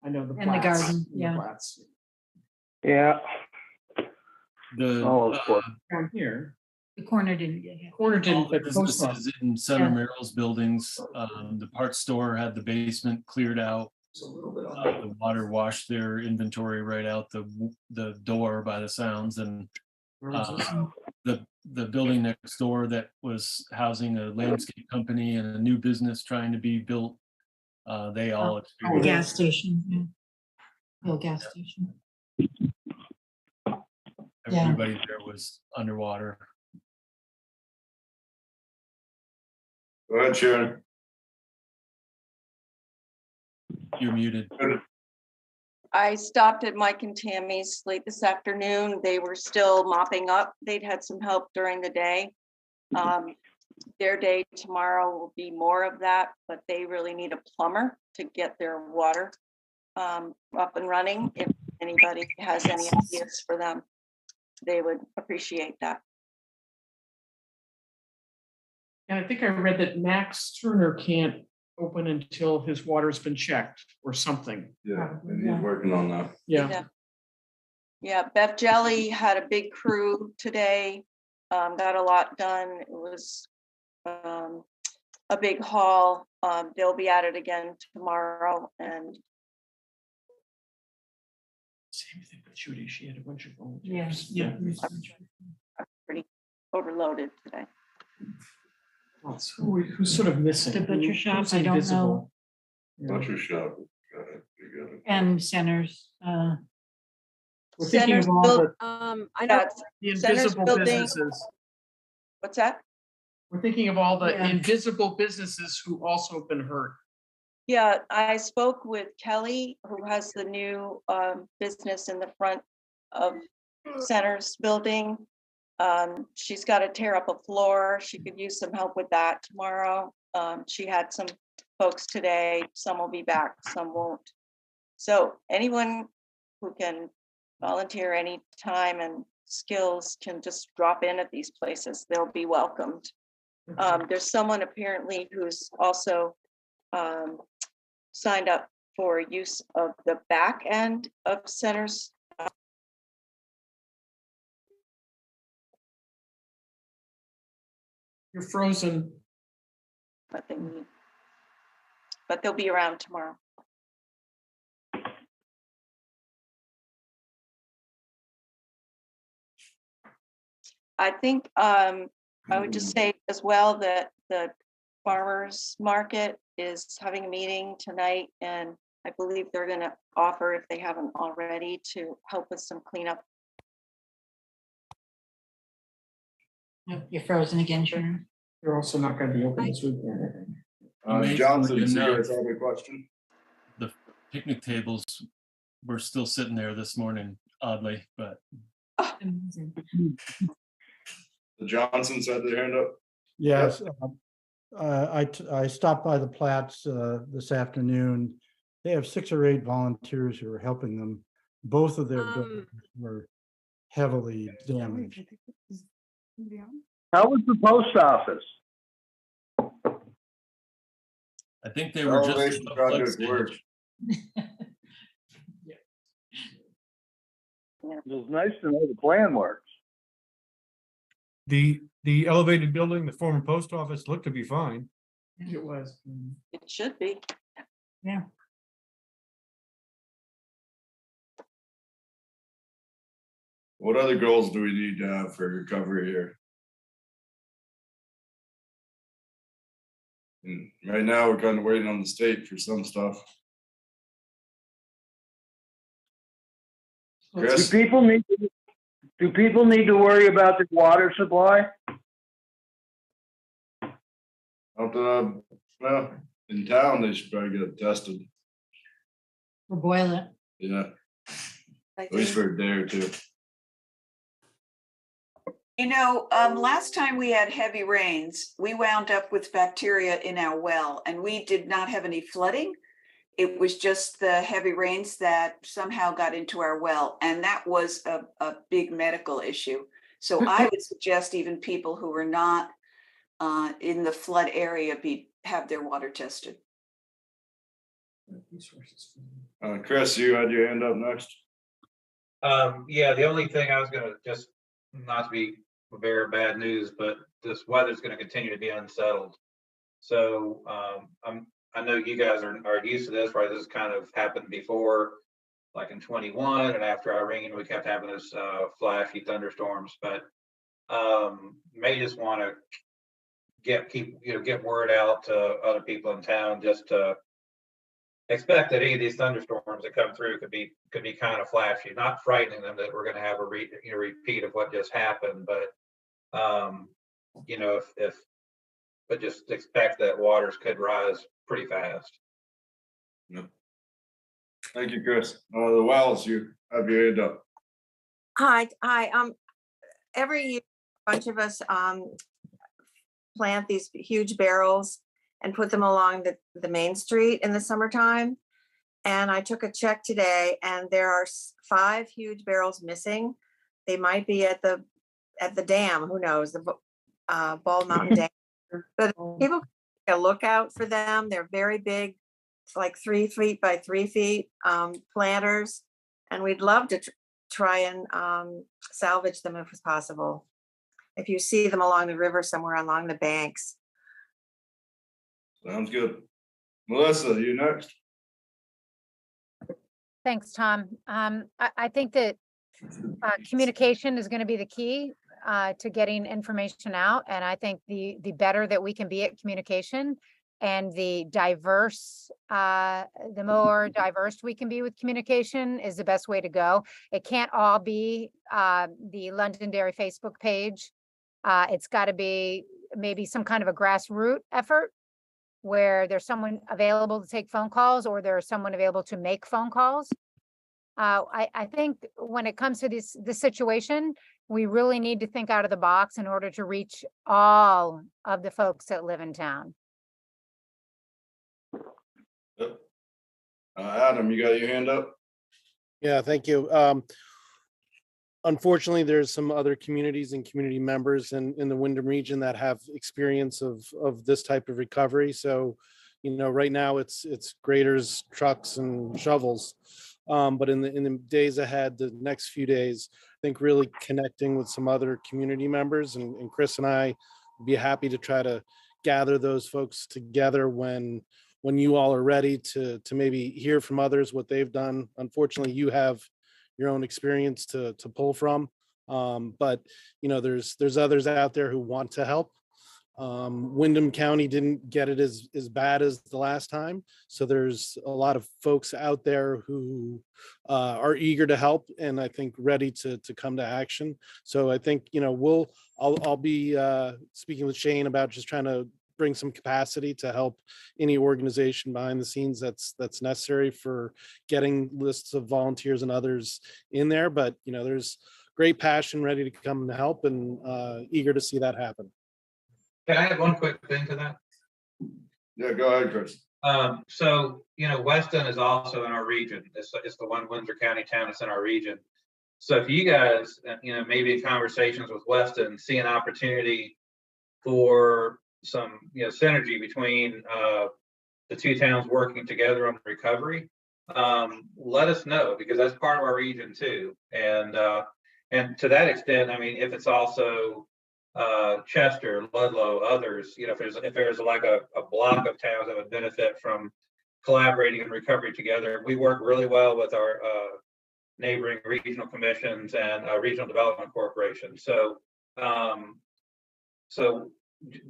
I know the. And the Platts, garden, and the yeah. Platts. Yeah. The Down here. The corner didn't get hit. Corner all didn't, the but post office. businesses in Center Yeah. Merrill's buildings, the parts store had the basement cleared out. It's a little bit The water washed their inventory right out the door by the sounds, and the building next door that was housing a landscape company and a new business trying to be built, they all The experienced. gas station. Yeah. Real gas station. Yeah. Everybody there was underwater. Go ahead, Sharon. You're muted. I stopped at Mike and Tammy's late this afternoon. They were still mopping up. They'd had some help during the day. Their day tomorrow will be more of that, but they really need a plumber to get their water up and running. If anybody has any ideas for them, they would appreciate that. And I think I read that Max Turner can't open until his water's been checked or something. Yeah, and he's working on that. Yeah. Yeah, Beth Jelly had a big crew today, got a lot done. It was a big haul. They'll be at it again tomorrow, and Same thing with Judy. She had a bunch of Yes. volunteers. Yeah. I'm pretty overloaded today. Well, it's who's sort of missing? The butcher Who's shop, I don't invisible? Butcher shop. Got it, you got it. And centers. We're thinking Center's of all built- the I know. the Center's invisible building- businesses. What's that? We're thinking of all the Yeah. invisible businesses who also have been hurt. Yeah, I spoke with Kelly, who has the new business in the front of Center's building. She's got to tear up a floor. She could use some help with that tomorrow. She had some folks today. Some will be back, some won't. So anyone who can volunteer any time and skills can just drop in at these places. They'll be welcomed. There's someone apparently who's also signed up for use of the back end of Center's. You're frozen. But they'll be around tomorrow. I think I would just say as well that the farmers market is having a meeting tonight, and I believe they're going to offer, if they haven't already, to help with some cleanup. You're frozen again, Sharon. You're also not going to be open this weekend. Johnson, Amazingly you enough, guys have a question? the picnic tables were still sitting there this morning, oddly, but The Johnsons had their hand up. Yes, I stopped by the Platts this afternoon. They have 6 or 8 volunteers who are helping them. Both of their buildings were heavily damaged. How was the post office? I think they were just Elevation above project flood works. stage. It was nice to know the plan works. The elevated building, the former post office looked to be fine. It was. It should be. Yeah. What other goals do we need to have for recovery here? And right now, we're kind of waiting on the state for some stuff. Do Chris? people need to worry about the water supply? Well, in town, they should probably get it tested. Or boil it. Yeah, I at least think. for a day or two. You know, last time we had heavy rains, we wound up with bacteria in our well, and we did not have any flooding. It was just the heavy rains that somehow got into our well, and that was a big medical issue. So I would suggest even people who were not in the flood area have their water tested. Chris, you had your hand up next. Yeah, the only thing I was gonna just, not to be very bad news, but this weather's gonna continue to be unsettled. So I know you guys are used to this, right? This has kind of happened before, like in 21, and after Irene, we kept having this flashy thunderstorms. But may just want to get word out to other people in town, just to expect that any of these thunderstorms that come through could be kind of flashy, not frightening them that we're going to have a repeat of what just happened, but but just expect that waters could rise pretty fast. Yep. Thank you, Chris. The Wells, you have your hand up. Hi. Every year, a bunch of us plant these huge barrels and put them along the main street in the summertime. And I took a check today, and there are 5 huge barrels missing. They might be at the dam. Who knows? The Bald Mountain Dam. But people can look out for them. They're very big. It's like 3 feet by 3 feet planters, and we'd love to try and salvage them if it's possible. If you see them along the river somewhere along the banks. Sounds good. Melissa, you next. Thanks, Tom. I think that communication is going to be the key to getting information out. And I think the better that we can be at communication, and the more diverse we can be with communication, is the best way to go. It can't all be the Londonderry Facebook page. It's got to be maybe some kind of a grassroots effort where there's someone available to take phone calls, or there's someone available to make phone calls. I think when it comes to this situation, we really need to think out of the box in order to reach all of the folks that live in town. Yep. Adam, you got your hand up? Yeah, thank you. Unfortunately, there's some other communities and community members in the Wyndham region that have experience of this type of recovery. So, right now it's graders, trucks, and shovels. But in the days ahead, the next few days, I think really connecting with some other community members, and Chris and I would be happy to try to gather those folks together when you all are ready to maybe hear from others what they've done. Unfortunately, you have your own experience to pull from, but there's others out there who want to help. Wyndham County didn't get it as bad as the last time, so there's a lot of folks out there who are eager to help, and I think ready to come to action. So I think I'll be speaking with Shane about just trying to bring some capacity to help any organization behind the scenes that's necessary for getting lists of volunteers and others in there. But there's great passion, ready to come and help, and eager to see that happen. Can I add one quick thing to that? Yeah, go ahead, Chris. So Weston is also in our region. It's the one Windsor County town that's in our region. So if you guys, maybe in conversations with Weston, see an opportunity for some synergy between the 2 towns working together on recovery, let us know, because that's part of our region too. And to that extent, I mean, if it's also Chester, Ludlow, others, if there's like a block of towns that would benefit from collaborating and recovery together. We work really well with our neighboring regional commissions and regional development corporations. So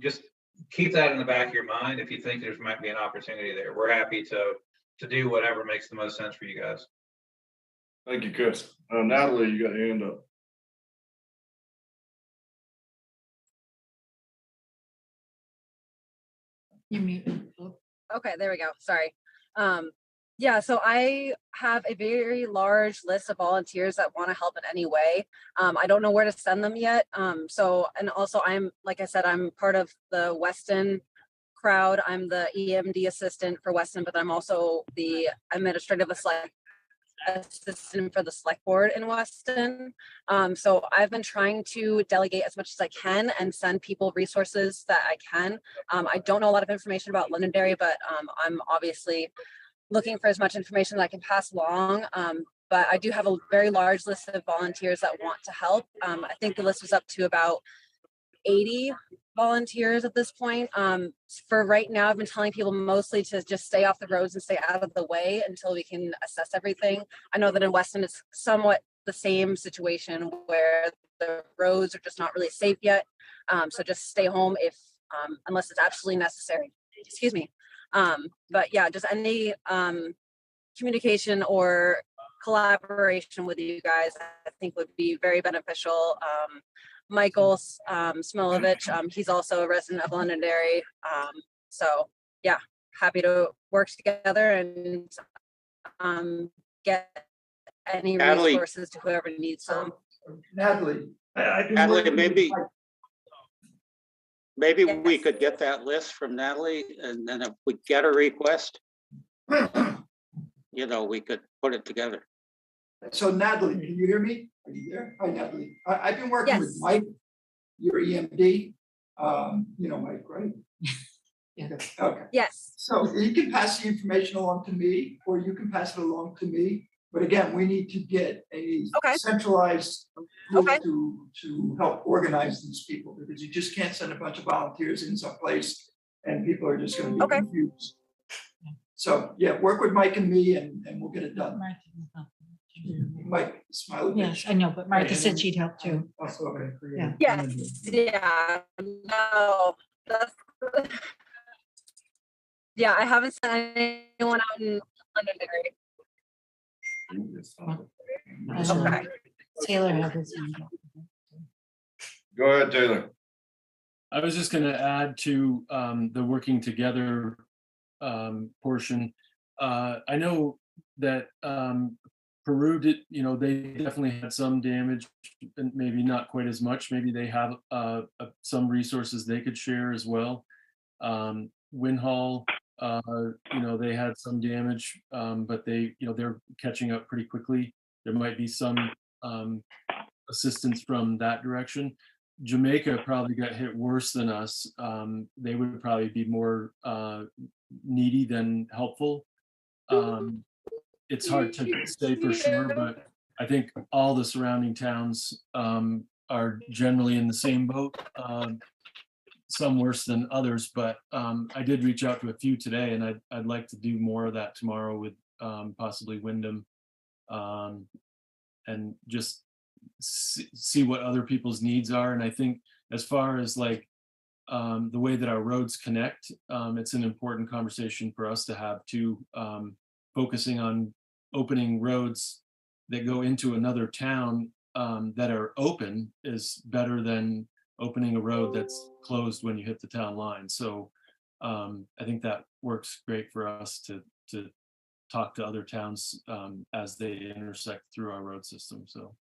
just keep that in the back of your mind. If you think there might be an opportunity there, we're happy to do whatever makes the most sense for you guys. Thank you, Chris. Natalie, you got your hand up. You muted. Okay, there we go. Sorry. Yeah, so I have a very large list of volunteers that want to help in any way. I don't know where to send them yet. And also I'm, like I said, I'm part of the Weston crowd. I'm the EMD assistant for Weston, but I'm also the administrative assistant for the select board in Weston. So I've been trying to delegate as much as I can and send people resources that I can. I don't know a lot of information about Londonderry, but I'm obviously looking for as much information that I can pass along. But I do have a very large list of volunteers that want to help. I think the list was up to about 80 volunteers at this point. For right now, I've been telling people mostly to just stay off the roads and stay out of the way until we can assess everything. I know that in Weston, it's somewhat the same situation where the roads are just not really safe yet. So just stay home if, unless it's absolutely necessary. Excuse me. But yeah, just any communication or collaboration with you guys, I think would be very beneficial. Michael Smilovich, he's also a resident of Londonderry. So yeah, happy to work together and get any Natalie. resources to whoever needs them. Natalie. Natalie, maybe we could get that list from Natalie, and then if we get a request, we could put it together. So Natalie, can you hear me? Are you there? Hi, Natalie. I've been working with Mike, your EMD. You know Mike, right? Yeah. Okay. Yes. So you can pass the information along to me, or you can pass it along to me. But again, we need to get a centralized group to help organize these people, because you just can't send a bunch of volunteers in someplace and people are just going to be confused. So yeah, work with Mike and me, and we'll get it done. Mike, smile. Yes, I know, but Martha said she'd help too. Okay. Yeah. Yes. Yeah. No. Yeah, I haven't sent anyone out in Londonderry. Okay. Taylor had his hand up. Go ahead, Taylor. I was just going to add to the working together portion. I know that Peru did, they definitely had some damage, and maybe not quite as much. Maybe they have some resources they could share as well. Winhall, they had some damage, but they're catching up pretty quickly. There might be some assistance from that direction. Jamaica probably got hit worse than us. They would probably be more needy than helpful. It's hard to say for sure, but I think all the surrounding towns are generally in the same boat. Some worse than others, but I did reach out to a few today, and I'd like to do more of that tomorrow with possibly Wyndham, and just see what other people's needs are. And I think as far as the way that our roads connect, it's an important conversation for us to have too, focusing on opening roads that go into another town that are open is better than opening a road that's closed when you hit the town line. So I think that works great for us to talk to other towns as they intersect through our road system. So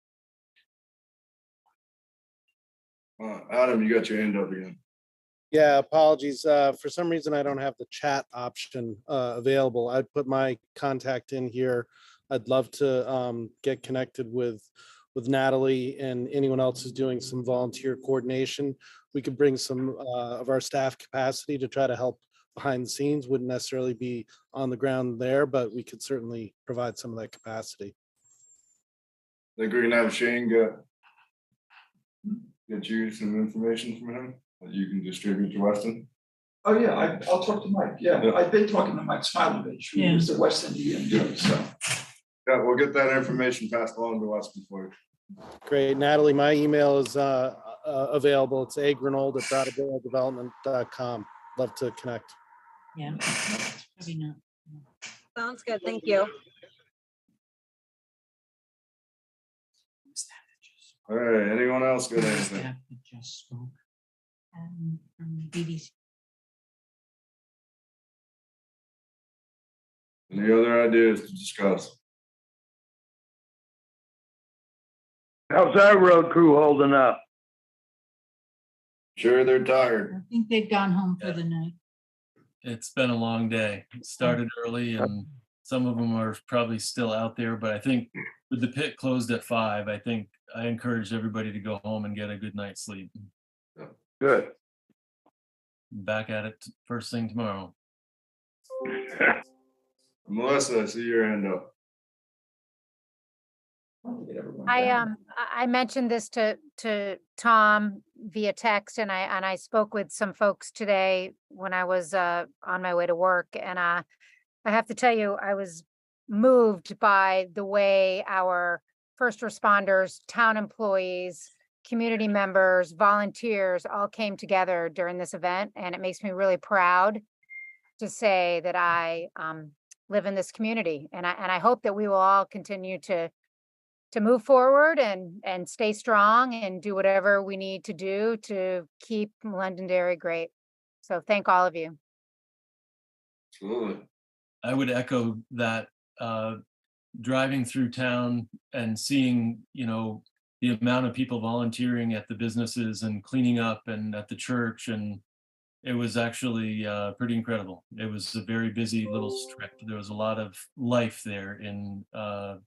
Adam, you got your hand up again. Yeah, apologies. For some reason, I don't have the chat option available. I'd put my contact in here. I'd love to get connected with Natalie and anyone else who's doing some volunteer coordination. We could bring some of our staff capacity to try to help behind the scenes. Wouldn't necessarily be on the ground there, but we could certainly provide some of that capacity. I think we're gonna have Shane get you some information from him that you can distribute to Weston. Oh, yeah, I'll talk to Mike. Yeah, I've been talking to Mike Smilovich, who is the Weston EMD, so. Yeah, we'll get that information passed along to Weston for you. Great. Natalie, my email is available. It's agrenold@brattleborodevelopment.com. Love to connect. Yeah, probably not. Sounds good. Thank you. All right, anyone else got anything? Staff that just spoke. From BBC. Any other ideas to discuss? How's our road crew holding up? Sure, they're tired. I think they've gone home for the night. It's been a long day. It started early and some of them are probably still out there, but I think with the pit closed at 5, I think I encouraged everybody to go home and get a good night's sleep. Good. Back at it first thing tomorrow. Melissa, I see your hand up. I mentioned this to Tom via text, and I spoke with some folks today when I was on my way to work, and I have to tell you, I was moved by the way our first responders, town employees, community members, volunteers all came together during this event, and it makes me really proud to say that I live in this community, and I hope that we will all continue to move forward and stay strong and do whatever we need to do to keep Londonderry great. So thank all of you. Absolutely. I would echo that, driving through town and seeing, the amount of people volunteering at the businesses and cleaning up and at the church, and it was actually pretty incredible. It was a very busy little strip. There was a lot of life there in the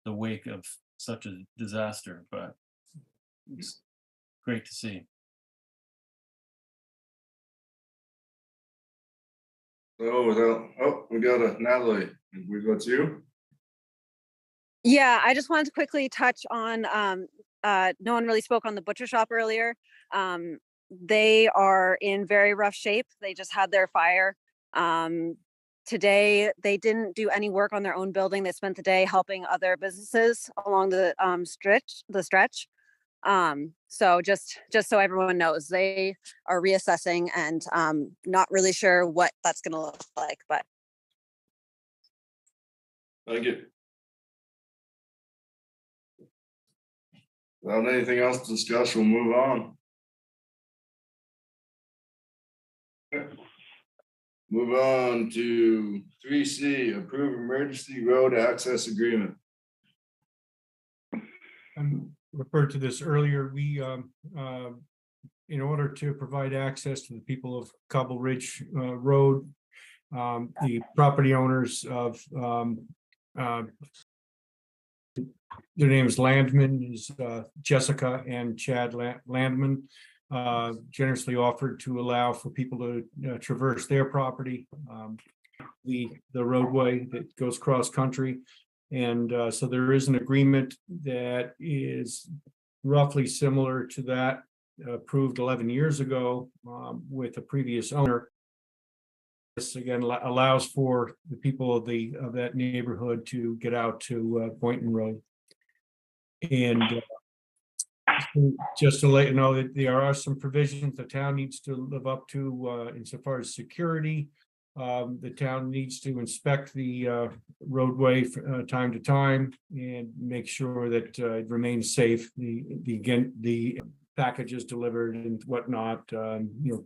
wake of such a disaster, but it's great to see. So we got a Natalie. We got you. Yeah, I just wanted to quickly touch on, no one really spoke on the butcher shop earlier. They are in very rough shape. They just had their fire. Today, they didn't do any work on their own building. They spent the day helping other businesses along the stretch. So just so everyone knows, they are reassessing and not really sure what that's going to look like, but. Thank you. Without anything else to discuss, we'll move on. Move on to 3C, approve emergency road access agreement. I referred to this earlier. We, in order to provide access to the people of Cobble Ridge Road, the property owners of, their name is Landman, is Jessica and Chad Landman, generously offered to allow for people to traverse their property, the roadway that goes cross country. And so there is an agreement that is roughly similar to that approved 11 years ago with a previous owner. This again allows for the people of that neighborhood to get out to Boynton Road. And just to let you know that there are some provisions the town needs to live up to insofar as security. The town needs to inspect the roadway time to time and make sure that it remains safe. The packages delivered and whatnot,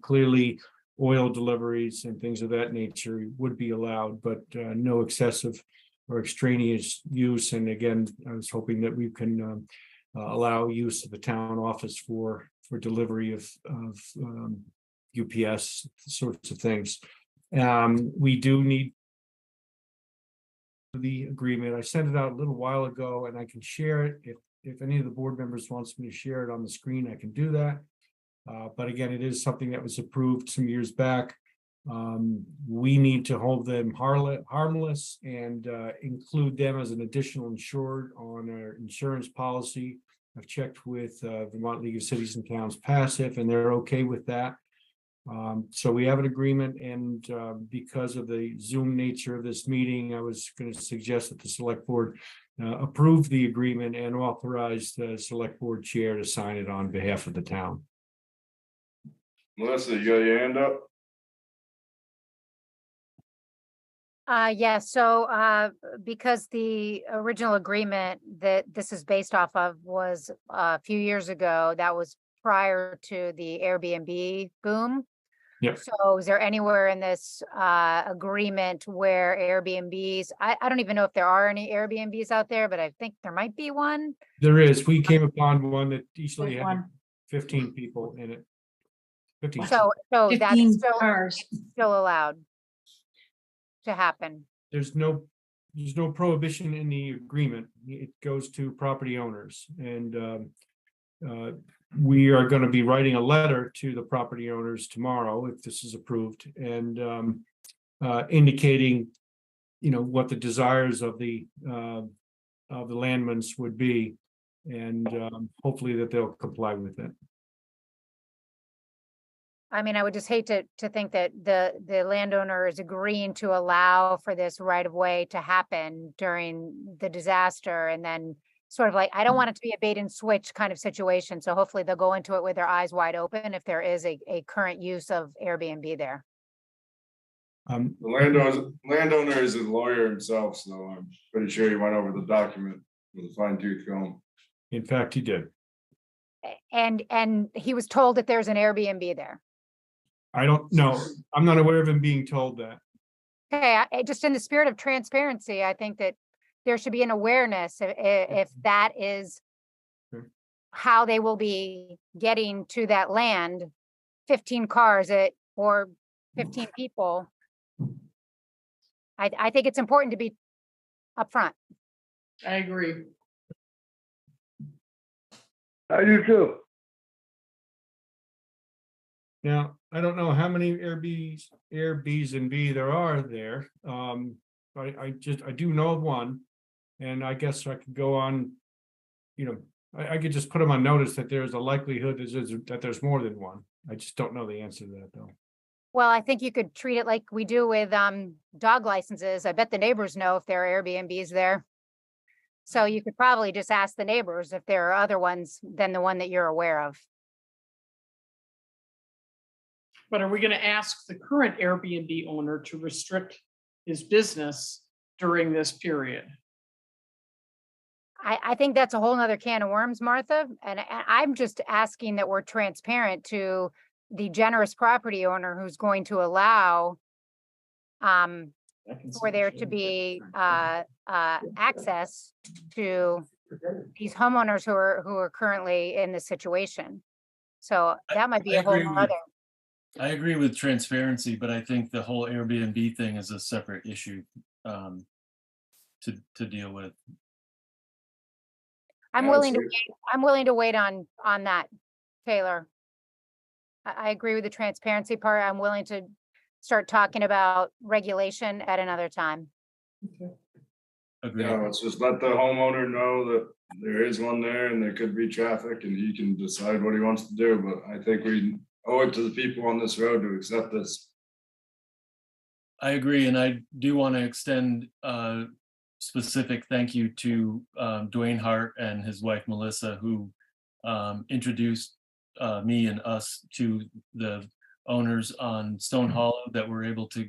clearly oil deliveries and things of that nature would be allowed, but no excessive or extraneous use. And again, I was hoping that we can allow use of the town office for delivery of UPS sorts of things. We do need the agreement. I sent it out a little while ago, and I can share it if any of the board members wants me to share it on the screen. I can do that. But again, it is something that was approved some years back. We need to hold them harmless and include them as an additional insured on our insurance policy. I've checked with Vermont League of Cities and Towns passive, and they're okay with that. So we have an agreement, and because of the Zoom nature of this meeting, I was going to suggest that the select board approve the agreement and authorize the select board chair to sign it on behalf of the town. Melissa, you got your hand up? Yeah, so because the original agreement that this is based off of was a few years ago, that was prior to the Airbnb boom. Yep. So is there anywhere in this agreement where Airbnbs, I don't even know if there are any Airbnbs out there, but I think there might be one. There is, we came upon one that easily There's had one. 15 people in it. 15. So that's 15 still cars. allowed to happen. There's no prohibition in the agreement. It goes to property owners. And we are going to be writing a letter to the property owners tomorrow, if this is approved, and indicating, what the desires of the landmans would be, and hopefully that they'll comply with it. I mean, I would just hate to think that the landowner is agreeing to allow for this right of way to happen during the disaster, and then sort of like, I don't want it to be a bait and switch kind of situation. So hopefully they'll go into it with their eyes wide open if there is a current use of Airbnb there. The landowner is a lawyer himself, so I'm pretty sure he went over the document with a fine tooth comb. In fact, he did. And he was told that there's an Airbnb there. I don't know. I'm not aware of him being told that. Okay, just in the spirit of transparency, I think that there should be an awareness if that is how they will be getting to that land, 15 cars or 15 people. I think it's important to be upfront. I agree. I do too. Now, I don't know how many Airbnbs and B there are there. I do know of one, and I guess I could go on, I could just put them on notice that there's a likelihood that there's more than one. I just don't know the answer to that, though. Well, I think you could treat it like we do with dog licenses. I bet the neighbors know if there are Airbnbs there. So you could probably just ask the neighbors if there are other ones than the one that you're aware of. But are we going to ask the current Airbnb owner to restrict his business during this period? I think that's a whole nother can of worms, Martha. And I'm just asking that we're transparent to the generous property owner who's going to allow for there to be access to these homeowners who are currently in this situation. So that might be a whole other. I agree with transparency, but I think the whole Airbnb thing is a separate issue to deal with. I'm willing to wait on that, Taylor. I agree with the transparency part. I'm willing to start talking about regulation at another time. Yeah, let's just let the homeowner know that there is one there and there could be traffic and he can decide what he wants to do. But I think we owe it to the people on this road to accept this. I agree, and I do want to extend a specific thank you to Dwayne Hart and his wife Melissa, who introduced me and us to the owners on Stone Hollow that were able to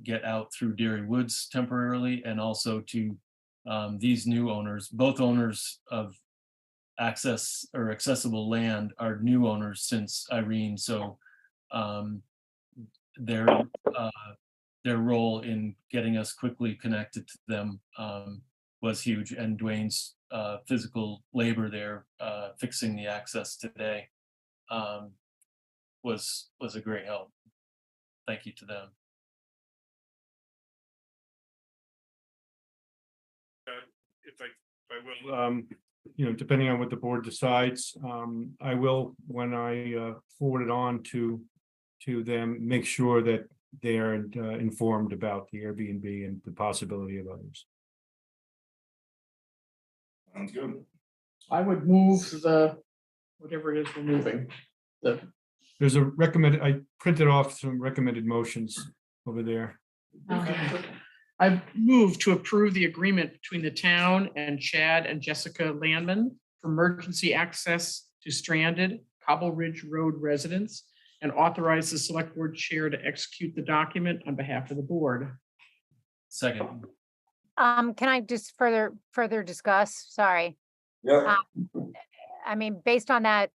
get out through Dairy Woods temporarily, and also to these new owners. Both owners of access or accessible land are new owners since Irene, so their role in getting us quickly connected to them was huge, and Dwayne's physical labor there fixing the access today was a great help. Thank you to them. If I will, depending on what the board decides, I will, when I forward it on to them, make sure that they are informed about the Airbnb and the possibility of others. Sounds good. I would move whatever it is we're moving. There's a recommended, I printed off some recommended motions over there. I move to approve the agreement between the town and Chad and Jessica Landman for emergency access to stranded Cobble Ridge Road residents, and authorize the select board chair to execute the document on behalf of the board. Second. Can I just further discuss? Sorry. Yeah. I mean, based on that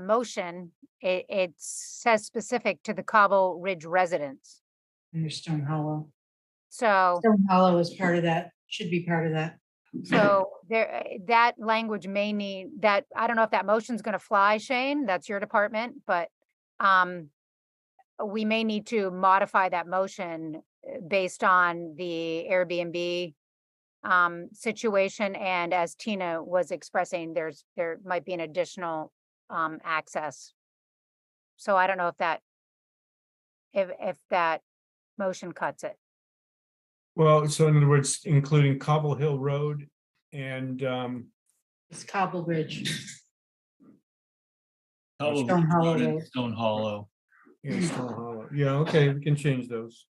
motion, it says specific to the Cobble Ridge residents. Under Stone Hollow. So, Stone Hollow is part of that, should be part of that. so there, that language may need that. I don't know if that motion's going to fly, Shane. That's your department, but we may need to modify that motion based on the Airbnb situation. And as Tina was expressing, there might be an additional access. So I don't know if that motion cuts it. Well, so in other words, including Cobble Hill Road and It's Cobble Ridge. Cobble Stone Ridge Hollow Road and Road. Stone Hollow. yeah, Stone Hollow. Yeah, okay, we can change those.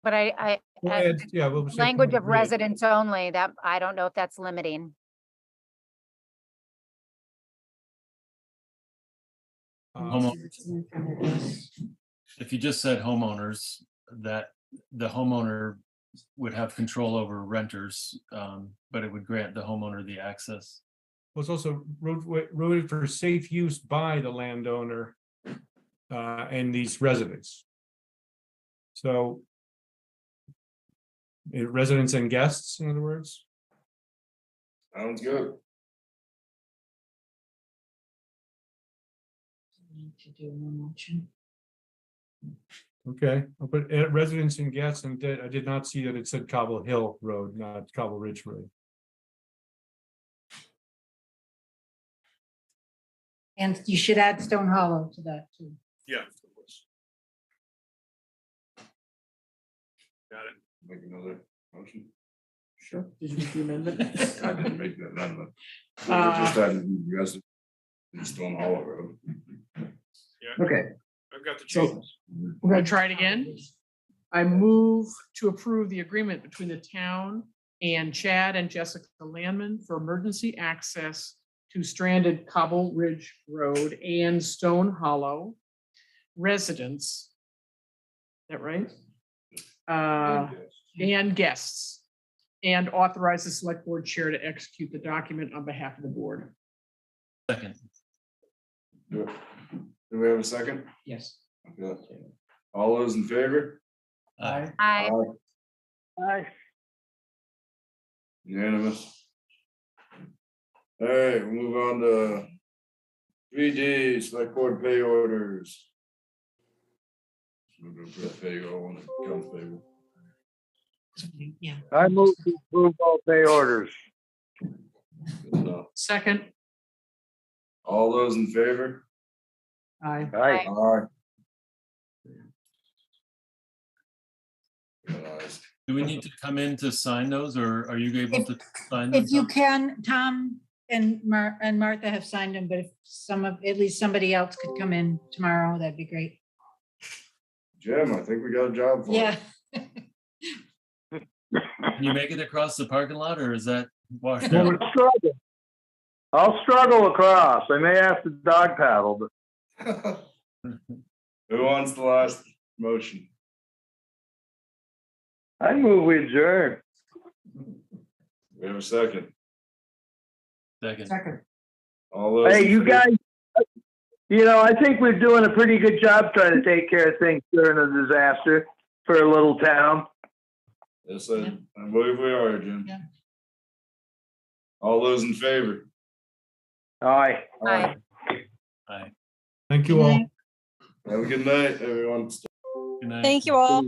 But I Go ahead. Yeah, what was that? language of residents only, that I don't know if that's limiting. Homeowners. If you just said homeowners, that the homeowner would have control over renters, but it would grant the homeowner the access. Was also road for safe use by the landowner and these residents. So residents and guests, in other words. Sounds good. Need to do one motion. Okay, I'll put residents and guests, and I did not see that it said Cobble Hill Road, not Cobble Ridge Road. And you should add Stone Hollow to that too. Yeah. Got it. Make another motion. Sure. Did you make the amendment? I didn't make that amendment. We just added residents in Stone Hollow Road. Yeah. Okay. I've got the So changes. we're gonna try it again. I move to approve the agreement between the town and Chad and Jessica Landman for emergency access to stranded Cobble Ridge Road and Stone Hollow residents. Is that right? And guests. And authorize the select board chair to execute the document on behalf of the board. Second. Do we have a second? Yes. Okay. All those in favor? Aye. Aye. Aye. Unanimous. All right, we'll move on to 3D, select board pay orders. Move to approve payroll when it becomes payroll. Yeah. I move to approve all pay orders. Good enough. Second. All those in favor? Aye. Aye. Aye. Realized. Do we need to come in to sign those, or are you able to sign them? If you can, Tom and Martha have signed them, but if at least somebody else could come in tomorrow, that'd be great. Jim, I think we got a job for you. Yeah. Can you make it across the parking lot, or is that washed Well, out? I'll struggle across. I may have to dog paddle, but Who wants the last motion? I move we adjourn. We have a second. Second. All those. Hey, in you favor? guys, I think we're doing a pretty good job trying to take care of things during a disaster for a little town. Yes, I believe we are, Jim. Yeah. All those in favor? Aye. Aye. Aye. Thank you all. Have a good night, everyone. Good night. Thank you all.